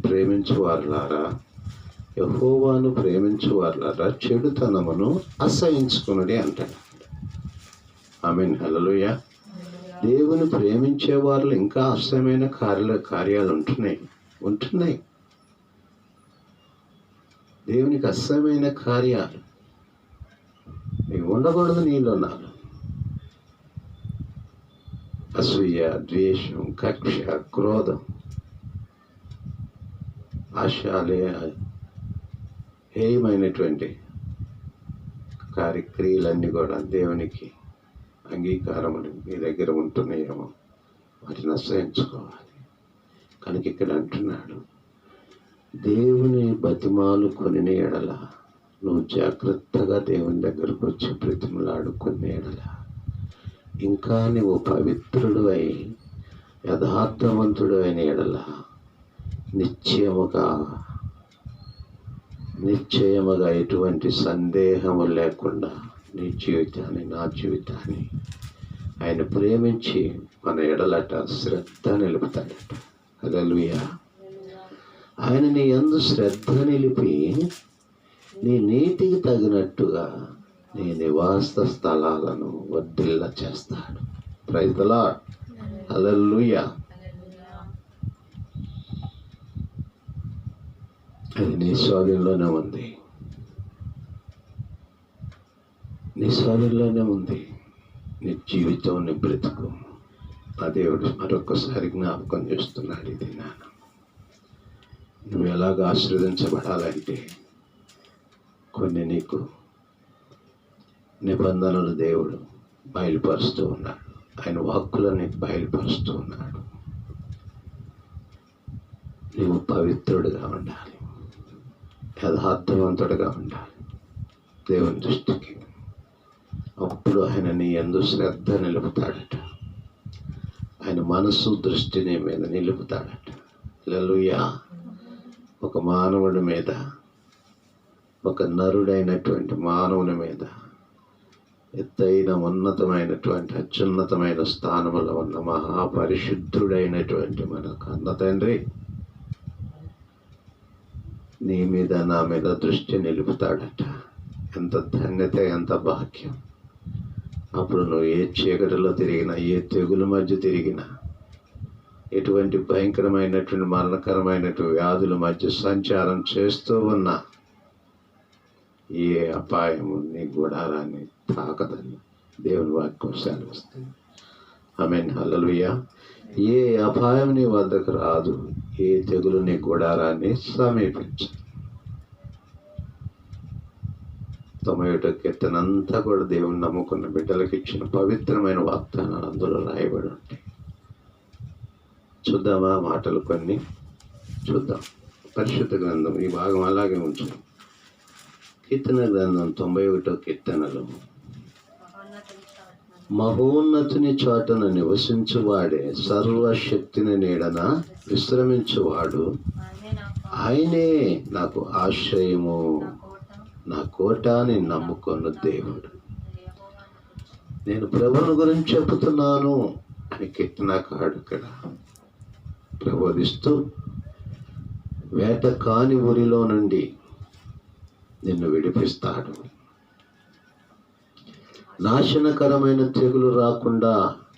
S1: ప్రేమించువారులారా, యెహోవాను ప్రేమించువారులారా చెడుతనమును అసహించుకునుడి అంటాడు. ఆమేన్, హల్లెలూయా. దేవుని ప్రేమించే వాళ్ళు ఇంకా అసహ్యమైన కార్యాలు ఉంటున్నాయి. దేవునికి అసహ్యమైన కార్యాలు నీవు ఉండకూడదు. నీలో నాలో అసూయ, ద్వేషం, కక్ష, క్రోధం, ఆశాలే హేయమైనటువంటి కార్యక్రియలన్నీ కూడా దేవునికి అంగీకారములు మీ దగ్గర ఉంటున్నాయేమో, వాటిని అసహించుకోవాలి. కనుక ఇక్కడ అంటున్నాడు, దేవుని బతిమాలు కొనిన ఎడల, నువ్వు జాగ్రత్తగా దేవుని దగ్గరకు వచ్చి బ్రతిమలాడుకునే ఎడల, ఇంకా నువ్వు పవిత్రుడు అయి యథార్థవంతుడు అయిన ఎడల, నిశ్చయముగా ఎటువంటి సందేహము లేకుండా నీ జీవితాన్ని, నా జీవితాన్ని ఆయన ప్రేమించి మన ఎడలట శ్రద్ధ నిలుపుతాడట. హల్లెలూయా. ఆయన నీ యందు శ్రద్ధ నిలిపి నీ నీతికి తగినట్టుగా నీ నివాస స్థలాలను వర్ధిల్ల చేస్తాడు. Praise the lord. హల్లెలూయా. అది నీ స్వాధీనంలోనే ఉంది, నీ స్వాధీనంలోనే ఉంది. నీ జీవితం, నీ బ్రతుకు ఆ దేవుడు మరొకసారి జ్ఞాపకం చేస్తున్నాడు. ఇది నాన్న, నువ్వు ఎలాగ ఆశీర్వదించబడాలంటే కొన్ని నీకు నిబంధనలు దేవుడు బయలుపరుస్తూ ఉన్నాడు. ఆయన వాక్కులను నీకు బయలుపరుస్తూ ఉన్నాడు. నువ్వు పవిత్రుడిగా ఉండాలి, యథార్థవంతుడిగా ఉండాలి దేవుని దృష్టికి. అప్పుడు ఆయన నీ యందు శ్రద్ధ నిలుపుతాడట. ఆయన మనసు, దృష్టిని మీద నిలుపుతాడట. హల్లెలూయా. ఒక మానవుడి మీద ఒక నరుడైనటువంటి మానవుని మీద ఎత్తైన ఉన్నతమైనటువంటి అత్యున్నతమైన స్థానంలో ఉన్న మహాపరిశుద్ధుడైనటువంటి మన కన్న తండ్రి నీ మీద నా మీద దృష్టి నిలుపుతాడట. ఎంత ధన్యత, ఎంత భాగ్యం. అప్పుడు నువ్వు ఏ చీకటిలో తిరిగినా, ఏ తెగుల మధ్య తిరిగినా, ఎటువంటి భయంకరమైనటువంటి మరణకరమైనటువంటి వ్యాధుల మధ్య సంచారం చేస్తూ ఉన్నా ఏ అపాయము నీ గుడారాన్ని తాకదని దేవుని వాక్యం సెలవిస్తుంది. ఆమేన్, హల్లెలూయా. ఏ అపాయం నీ వద్దకు రాదు, ఏ తెగులు నీ గుడారాన్ని సమీపించదు. 91వ కీర్తనంతా కూడా దేవుని నమ్ముకున్న బిడ్డలకు ఇచ్చిన పవిత్రమైన వాగ్దానాలు అందులో రాయబడి ఉంటాయి. చూద్దామా మాటలు కొన్ని చూద్దాం. పరిశుద్ధ గ్రంథం ఈ భాగం అలాగే ఉంచు. కీర్తన గ్రంథం 91వ కీర్తనలో మహోన్నతుని చాటున నివసించువాడే, సర్వశక్తిని నీడన విశ్రమించువాడు, ఆయనే నాకు ఆశ్రయము, నా కోట అని నమ్ముకున్న దేవుడు. నేను ప్రభువుని గురించి చెబుతున్నాను అని కీర్తనకారుడు ఇక్కడ ప్రబోధిస్తూ, వేట కాని ఊరిలో నుండి నిన్ను విడిపిస్తాడు, నాశనకరమైన తెగులు రాకుండా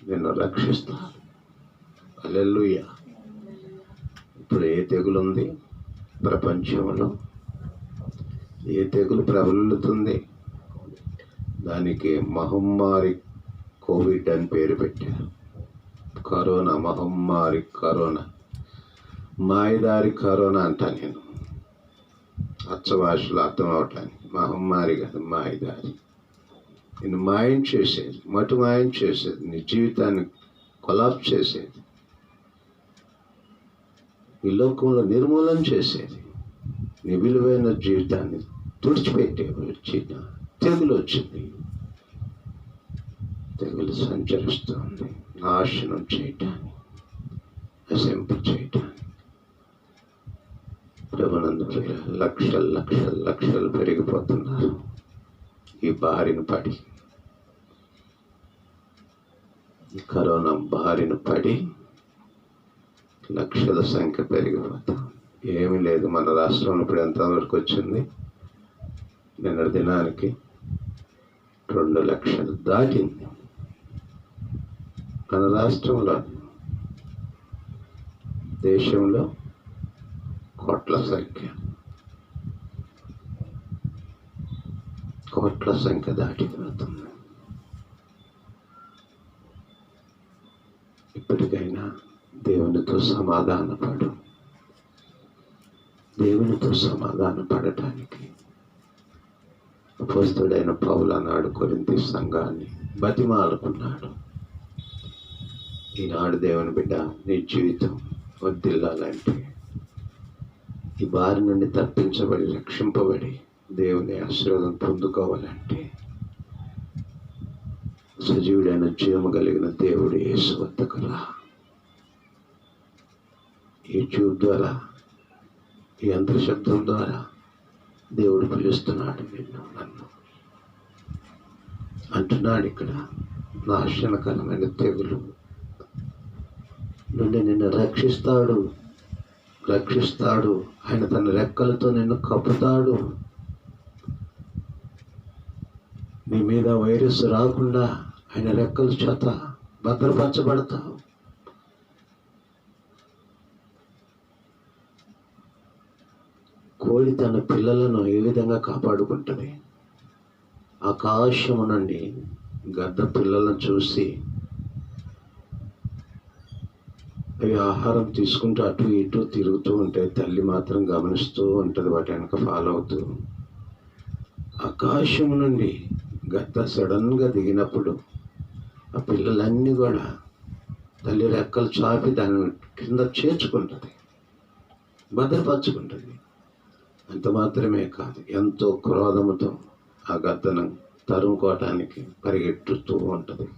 S1: నిన్ను రక్షిస్తాడు. హల్లెలూయా. ఇప్పుడు ఏ తెగులు ఉంది ప్రపంచంలో? ఏ తెగులు ప్రబలుతుంది? దానికి మహమ్మారి కోవిడ్ అని పేరు పెట్టారు. కరోనా, మహమ్మారి కరోనా, మాయదారి కరోనా అంటా నేను అచ్చ భాషలో అర్థం అవటానికి. మహమ్మారి కాదు, మాయదారి. నేను మాయం చేసేది, మటు మాయం చేసేది, నీ జీవితాన్ని కొలాప్స్ చేసేది, ఈ లోకంలో నిర్మూలన చేసేది, నీ విలువైన జీవితాన్ని తుడిచిపెట్టే వచ్చిన తెగులు వచ్చింది. తెగులు సంచరిస్తుంది నాశనం చేయటాన్ని, నశింప చేయటాన్ని. ప్రభునందు లక్షలు లక్షలు లక్షలు పెరిగిపోతున్నారు ఈ బారిన పడి, ఈ కరోనా బారిన పడి లక్షల సంఖ్య పెరిగిపోతాం. ఏమీ లేదు. మన రాష్ట్రంలో ఇప్పుడు ఎంతవరకు వచ్చింది? నిన్న దినానికి 2 లక్షలు దాటింది మన రాష్ట్రంలో. దేశంలో కోట్ల సంఖ్య దాటిపోతుంది. ఇప్పటికైనా దేవునితో సమాధానపడు. దేవునితో సమాధాన పడటానికి అపోస్తలుడైన పౌలు అన్నాడు కొరింథీ సంఘాన్ని బతిమాలుకున్నాడు. ఈనాడు దేవుని బిడ్డ, నీ జీవితం వర్ధిల్లాలంటే, ఈ బారి నుండి తప్పించబడి రక్షింపబడి దేవుని ఆశీర్వాదం పొందుకోవాలంటే, సజీవుడైన జీవము కలిగిన దేవుడు యేసు వద్దకు రా. యూట్యూబ్ ద్వారా, ఈ యంత్రశబ్దం ద్వారా దేవుడు పిలుస్తున్నాడు నిన్ను, నన్ను. అంటున్నాడు ఇక్కడ, నాశనకరమైన తెగులు నుండి నిన్ను రక్షిస్తాడు. ఆయన తన రెక్కలతో నిన్ను కప్పుతాడు. నీ మీద వైరస్ రాకుండా ఆయన రెక్కల చేత భద్రపరచబడతావు. కోడి తన పిల్లలను ఏ విధంగా కాపాడుకుంటుంది? ఆకాశము నుండి గద్ద పిల్లలను చూసి అవి ఆహారం తీసుకుంటూ అటు ఇటు తిరుగుతూ ఉంటాయి. తల్లి మాత్రం గమనిస్తూ ఉంటుంది, వాటి వెనక ఫాలో అవుతూ. ఆకాశం నుండి గద్ద సడన్గా దిగినప్పుడు ఆ పిల్లలన్నీ కూడా తల్లి రెక్కలు చాపి దాని కింద చేర్చుకుంటుంది, భద్రపరచుకుంటుంది. అంత మాత్రమే కాదు, ఎంతో క్రోధముతో ఆ గద్దను తరుముకోవటానికి పరిగెట్టుతూ ఉంటుంది.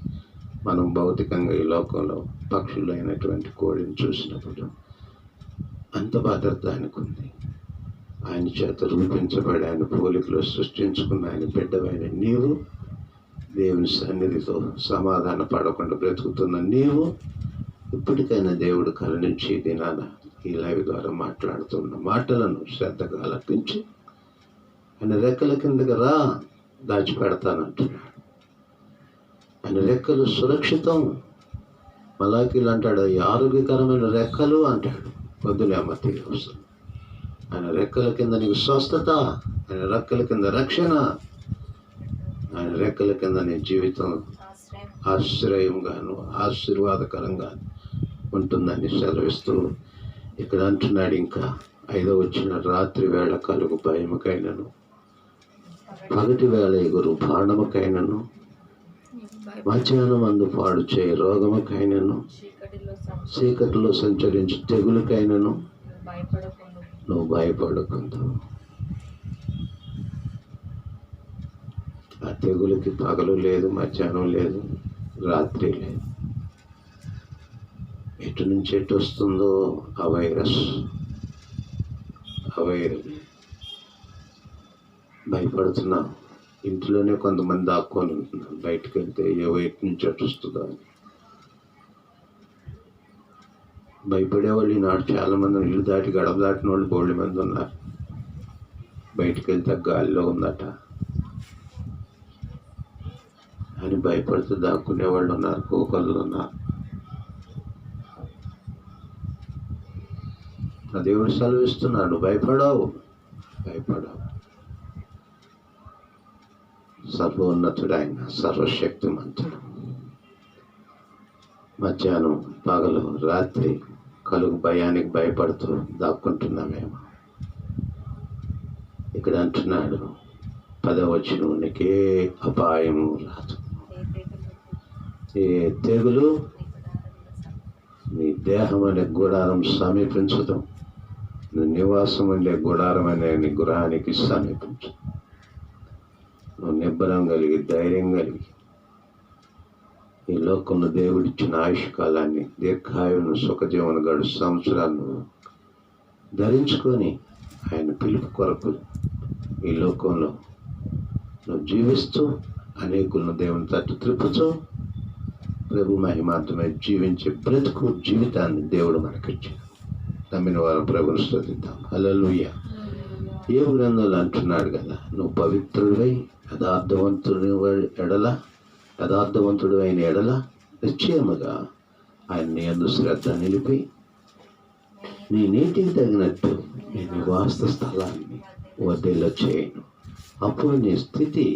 S1: మనం భౌతికంగా ఈ లోకంలో పక్షులు అయినటువంటి కోడిని చూసినప్పుడు అంత భద్రత ఆయనకు ఉంది. ఆయన చేత రూపించబడి ఆయన పోలికలో సృష్టించుకున్న ఆయన బిడ్డమైన నీవు, దేవుని సన్నిధితో సమాధాన పడకుండా బ్రతుకుతున్న నీవు, ఇప్పటికైనా దేవుడు కరుణించి దినాన ఈ లైవ్ ద్వారా మాట్లాడుతున్న మాటలను శ్రద్ధగా ఆలకించి ఆయన రెక్కల కిందకి రా, దాచిపెడతానంటున్నాడు. ఆయన రెక్కలు సురక్షితం. మలాకీలు అంటాడు, ఈ ఆరోగ్యకరమైన రెక్కలు అంటాడు. వద్దులే మతి అవసరం. ఆయన రెక్కల కింద నీకు స్వస్థత, ఆయన రెక్కల కింద రక్షణ, ఆయన రెక్కల కింద నీ జీవితం ఆశ్రయంగాను ఆశీర్వాదకరంగా ఉంటుందని సెలవిస్తూ ఇక్కడ అంటున్నాడు. ఇంకా 5వ వచనం, రాత్రి వేళ కలుగు భయముకైనను, పగటి వేళ ఎగురు బాణముకైనను, మధ్యాహ్నం అందు పాడు చేయి రోగముకైనను, చీకటిలో సంచరించు తెగులుకైనను నువ్వు భయపడకుండా. ఆ తెగులకి పగలు లేదు, మధ్యాహ్నం లేదు, రాత్రి లేదు. ఎటు నుంచి ఎటు వస్తుందో ఆ వైరస్, భయపడుతున్నాం. ఇంట్లోనే కొంతమంది దాక్కొని ఉంటున్నారు, బయటకు వెళ్తే ఏ వైపు నుంచి అటు వస్తుందో అని భయపడేవాళ్ళు ఈనాడు చాలామంది. ఇల్లు దాటి గడప దాటిన వాళ్ళు బోల్డ్ మంది ఉన్నారు. బయటకు వెళ్తే గాలిలో ఉందట అని భయపడుతూ దాక్కునే వాళ్ళు ఉన్నారు, కోకళ్ళు ఉన్నారు. ఆ దేవుడు సెలవిస్తున్నాడు, భయపడవు. సర్వోన్నతుడు ఆయన, సర్వశక్తిమంతుడు. మధ్యాహ్నం పగలు రాత్రి కలుగు భయానికి భయపడుతూ దాక్కుంటున్నామేమో. ఇక్కడ అంటున్నాడు 10వ వచనం, నీకే అపాయము రాదు, ఏ తెగులు నీ దేహం అనే గుడారం సమీపించదు, నువ్వు నివాసం ఉండే గుడారం అనే నీ గృహానికి సమీపించు. నువ్వు నిబ్బరం కలిగి, ధైర్యం కలిగి ఈ లోకంలో దేవుడిచ్చిన ఆయుష్ కాలాన్ని, దీర్ఘాయువును, సుఖజీవన గడు సంవత్సరాలను ధరించుకొని ఆయన పిలుపు కొరకు ఈ లోకంలో నువ్వు జీవిస్తూ అనేకులను దేవుని తట్టు త్రిప్పుతూ ప్రభు మహిమార్థమై జీవించే బ్రతుకు జీవితాన్ని దేవుడు మనకిచ్చాడు. నమ్మిన వారు ప్రభుని స్తుతిద్దాం. హల్లెలూయా. ఏ గ్రంథంలో అంటున్నాడు కదా, నువ్వు పవిత్రుడివై యథార్థవంతుడు అయిన ఎడల నిశ్చయముగా ఆయన నీ యందు శ్రద్ధ నిలిపి నీ నీటికి తగినట్టు నీ నివాస స్థలాన్ని వర్ధిల్ల చేయను. అప్పుడు నీ స్థితి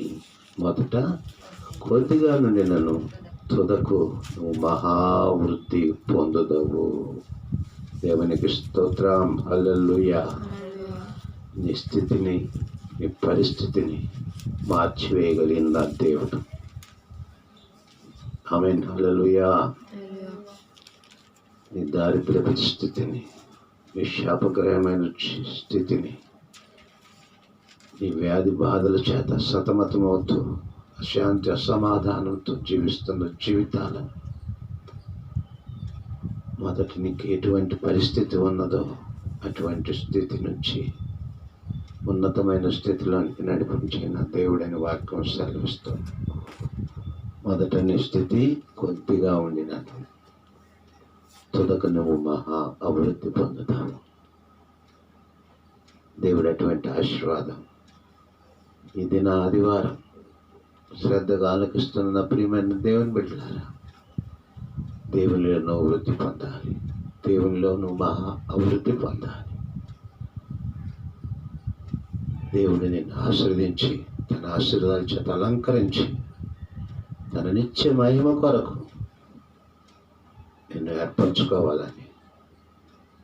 S1: మొదట కొద్దిగా నుండి నన్ను తుదకు నువ్వు మహావృద్ధి పొందుదవు. దేవునికి స్తోత్రం. హల్లెలూయా. నీ స్థితిని, నీ పరిస్థితిని మార్చివేయగలిగిన దేవుడు. ఆమేన్. హల్లెలూయా. నీ దారిద్ర్యపు స్థితిని, నీ శాపగ్రహమైన స్థితిని, నీ వ్యాధి బాధల చేత సతమతమవుతూ అశాంతి అసమాధానంతో జీవిస్తున్న జీవితాలను మొదట నీకు ఎటువంటి పరిస్థితి ఉన్నదో అటువంటి స్థితి నుంచి ఉన్నతమైన స్థితిలోనికి నడిపించిన దేవుడని వాక్యం సెలవిస్తుంది. మొదట నీ స్థితి కొద్దిగా ఉండినది, తుదకు నువ్వు మహా అభివృద్ధి పొందుతావు. దేవుడు అటువంటి ఆశీర్వాదం ఇది నా ఆదివారం శ్రద్ధగా ఆలకిస్తున్న ప్రియమైన దేవుని బిడ్డలారా, దేవునిలో నువ్వు వృద్ధి పొందాలి, దేవునిలో నువ్వు మహా అభివృద్ధి పొందాలి. దేవుడు నిన్ను ఆశీర్వదించి తన ఆశీర్వాదాల చేత అలంకరించి తన నిత్య మహిమ కొరకు నిన్ను ఏర్పరచుకోవాలని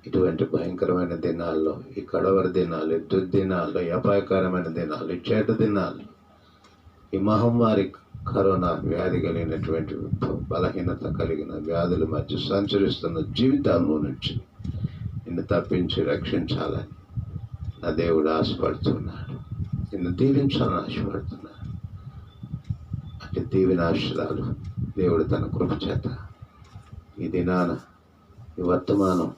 S1: ఇటువంటి భయంకరమైన దినాల్లో, ఈ కడవరి దినాలు, ఈ దుర్దినాల్లో, ఈ అపాయకరమైన దినాలు, ఈ చేట దినాలు, ఈ మహమ్మారి కరోనా వ్యాధి కలిగినటువంటి బలహీనత కలిగిన వ్యాధుల మధ్య సంచరిస్తున్న జీవితాల్లో నుంచి నిన్ను తప్పించి రక్షించాలని నా దేవుడు ఆశపడుతున్నాడు. నిన్ను దీవించాలని ఆశపడుతున్నాడు. అటు దీవెన ఆశీర్వాదాలు దేవుడు తన కృప చేత ఈ దినాన ఈ వర్తమానం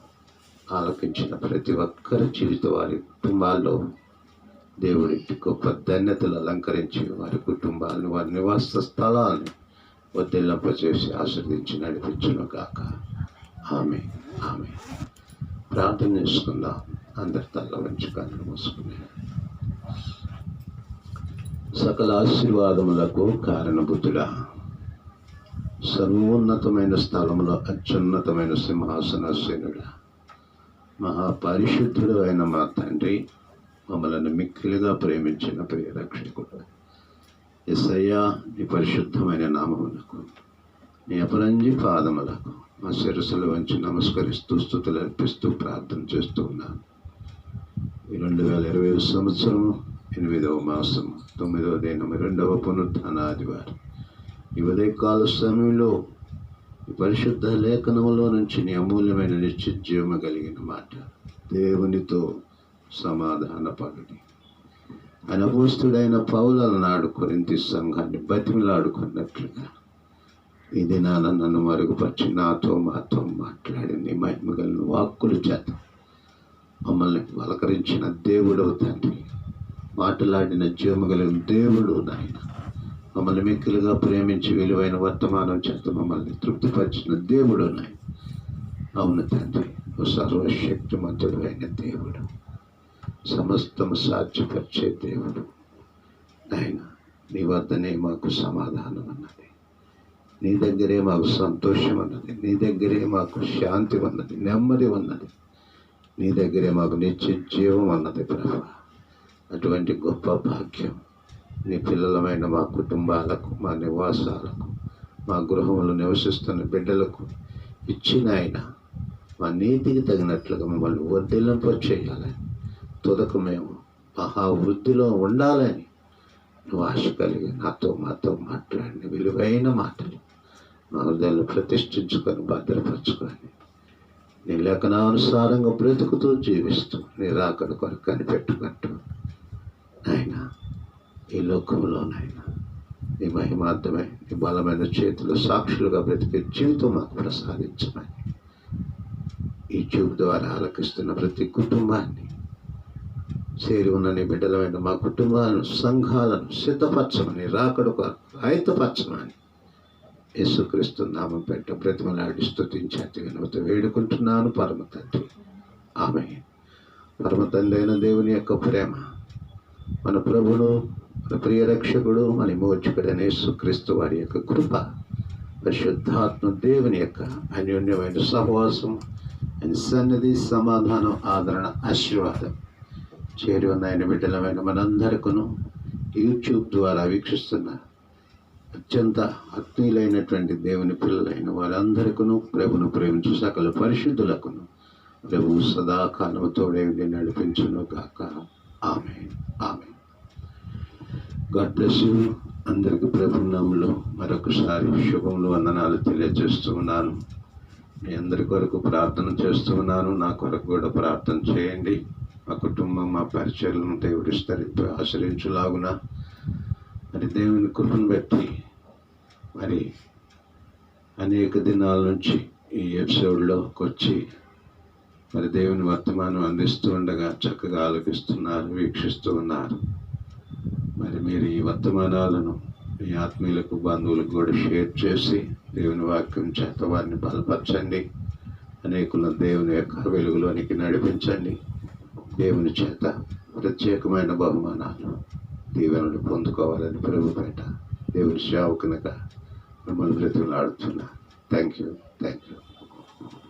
S1: ఆలకించిన ప్రతి ఒక్కరి జీవిత వారి కుటుంబాల్లో దేవుడింటి గొప్ప ధన్యతలు అలంకరించి వారి కుటుంబాలను వారి నివాస స్థలాలను వర్ధిల్లింపచేసి ఆశీర్వదించి నడిపించును గాక. ఆమె ప్రార్థన చేసుకుందాం. అందరి తల్ల వంచి కన్నులు మూసుకుని. సకల ఆశీర్వాదములకు కారణభూతుడా, సర్వోన్నతమైన స్థలములో అత్యున్నతమైన సింహాసనాసీనుడా, మహాపరిశుద్ధుడు అయిన మా తండ్రి, మమ్మల్ని మిక్కిలిగా ప్రేమించిన ప్రియ రక్షకుడు యేసయ్యా, నీ పరిశుద్ధమైన నామమునకు, నీ అపరంజి పాదములకు మా శిరస్సులు వంచి నమస్కరిస్తూ స్తుతులు అర్పిస్తూ ప్రార్థన చేస్తూ ఉన్నాను. ఈ 2020 సంవత్సరం 8వ మాసం 9వ దినం 2వ పునరుత్థాన ఆదివారం ఈ ఉదయకాల సమయంలో ఈ పరిశుద్ధ లేఖనములో నుంచి నీ అమూల్యమైన నిత్యజీవము కలిగిన మాట, దేవునితో సమాధానపడుడి. ఆయన అపోస్తుడైన పౌలు నాడు కొరింథీ సంఘాన్ని బతిమిలాడుకున్నట్లుగా ఈ దినాన నన్ను మరుగుపరిచి మాతో మాట్లాడి నీ మహిమగలను వాక్కులు చేత మమ్మల్ని పలకరించిన దేవుడవు తండ్రి, మాట్లాడిన జీవమగలిగిన దేవుడు నాయన, మమ్మల్ని మిక్కిలుగా ప్రేమించి విలువైన వర్తమానం చేత మమ్మల్ని తృప్తిపరిచిన దేవుడు నాయన. అవును తండ్రి, సర్వశక్తిమంతుడు అయిన దేవుడు, సమస్తము సాధ్యపరిచే దేవుడు నాయన. నీ వద్దనే మాకు సమాధానం అన్నది, నీ దగ్గరే మాకు సంతోషం అన్నది, నీ దగ్గరే మాకు శాంతి ఉన్నది, నెమ్మది ఉన్నది, నీ దగ్గరే మాకు నిత్య జీవం అన్నది ప్రభువా. అటువంటి గొప్ప భాగ్యం నీ పిల్లలమైన మా కుటుంబాలకు, మా నివాసాలకు, మా గృహంలో నివసిస్తున్న బిడ్డలకు ఇచ్చిన ఆయన మా నీతికి తగినట్లుగా మమ్మల్ని వర్ధిల్లింప చేయాలని, తుదకు మేము మహావృద్ధిలో ఉండాలని నువ్వు ఆశ కలిగి మాతో మాట్లాడిన విలువైన మాటలు మా హృదయాన్ని ప్రతిష్ఠించుకొని భద్రపరచుకొని నీ లేఖనానుసారంగా బ్రతుకుతూ జీవిస్తూ నీ రాకడ కొరకు కనిపెట్టుకుంటూ నాయన ఈ లోకంలోనైనా నీ మహిమార్థమై నీ బలమైన చేతులు సాక్షులుగా బ్రతికే జీవితం మాకు ప్రసాదించమని ఈ ట్యూబ్ ద్వారా ఆలకిస్తున్న ప్రతి కుటుంబాన్ని, చేరి ఉన్న నీ బిడ్డలమైన మా కుటుంబాలను, సంఘాలను సిద్ధపరచమని, రాకడ కొరకు ఆయత్తపరచమని యేసుక్రీస్తు నామం పెట్ట బ్రతిమలాడి స్తుతించి అతి వినవతో వేడుకుంటున్నాను పరమ తండ్రి. ఆమేన్. పరమ తండ్రి అయిన దేవుని యొక్క ప్రేమ, మన ప్రభుడు, మన ప్రియ రక్షకుడు, మన విమోచకుడైన యేసుక్రీస్తు వారి యొక్క కృప, పరిశుద్ధాత్మ దేవుని యొక్క అన్యోన్యమైన సహవాసం, ఆయన సన్నిధి, సమాధానం, ఆదరణ, ఆశీర్వాదం చేరి ఉన్న ఆయన బిడ్డలమైన మనందరికను యూట్యూబ్ ద్వారా వీక్షిస్తున్న అత్యంత ఆత్మీయులైనటువంటి దేవుని పిల్లలైన వారందరికీ ప్రభును ప్రేమించు సకల పరిశుద్ధులకును ప్రభు సదాకాలము తోడే నడిపించును గాక. ఆమేన్. God bless you. అందరికీ ప్రభు నామములో మరొకసారి శుభములు, వందనాలు తెలియజేస్తూ ఉన్నాను. మీ అందరి కొరకు ప్రార్థన చేస్తూ ఉన్నాను. నా కొరకు కూడా ప్రార్థన చేయండి. మా కుటుంబం, మా పరిచయాలను దేవుడి స్తరింపి ఆశ్రయించులాగున మరి దేవుని కృపను బట్టి మరి అనేక దినాల నుంచి ఈ ఎపిసోడ్లోకి వచ్చి మరి దేవుని వర్తమానం అందిస్తూ ఉండగా చక్కగా ఆలోచిస్తున్నారు, వీక్షిస్తూ ఉన్నారు. మరి మీరు ఈ వర్తమానాలను మీ ఆత్మీయులకు, బంధువులకు కూడా షేర్ చేసి దేవుని వాక్యం చేత వారిని బలపరచండి. అనేకులను దేవుని యొక్క వెలుగులోనికి నడిపించండి. దేవుని చేత ప్రత్యేకమైన బహుమానాలు, దీవెనలు పొందుకోవాలని ప్రభుపేట దేవుని సేవకునిగా మిమ్మల్ని బ్రతిమలాడుతున్నా. Thank you.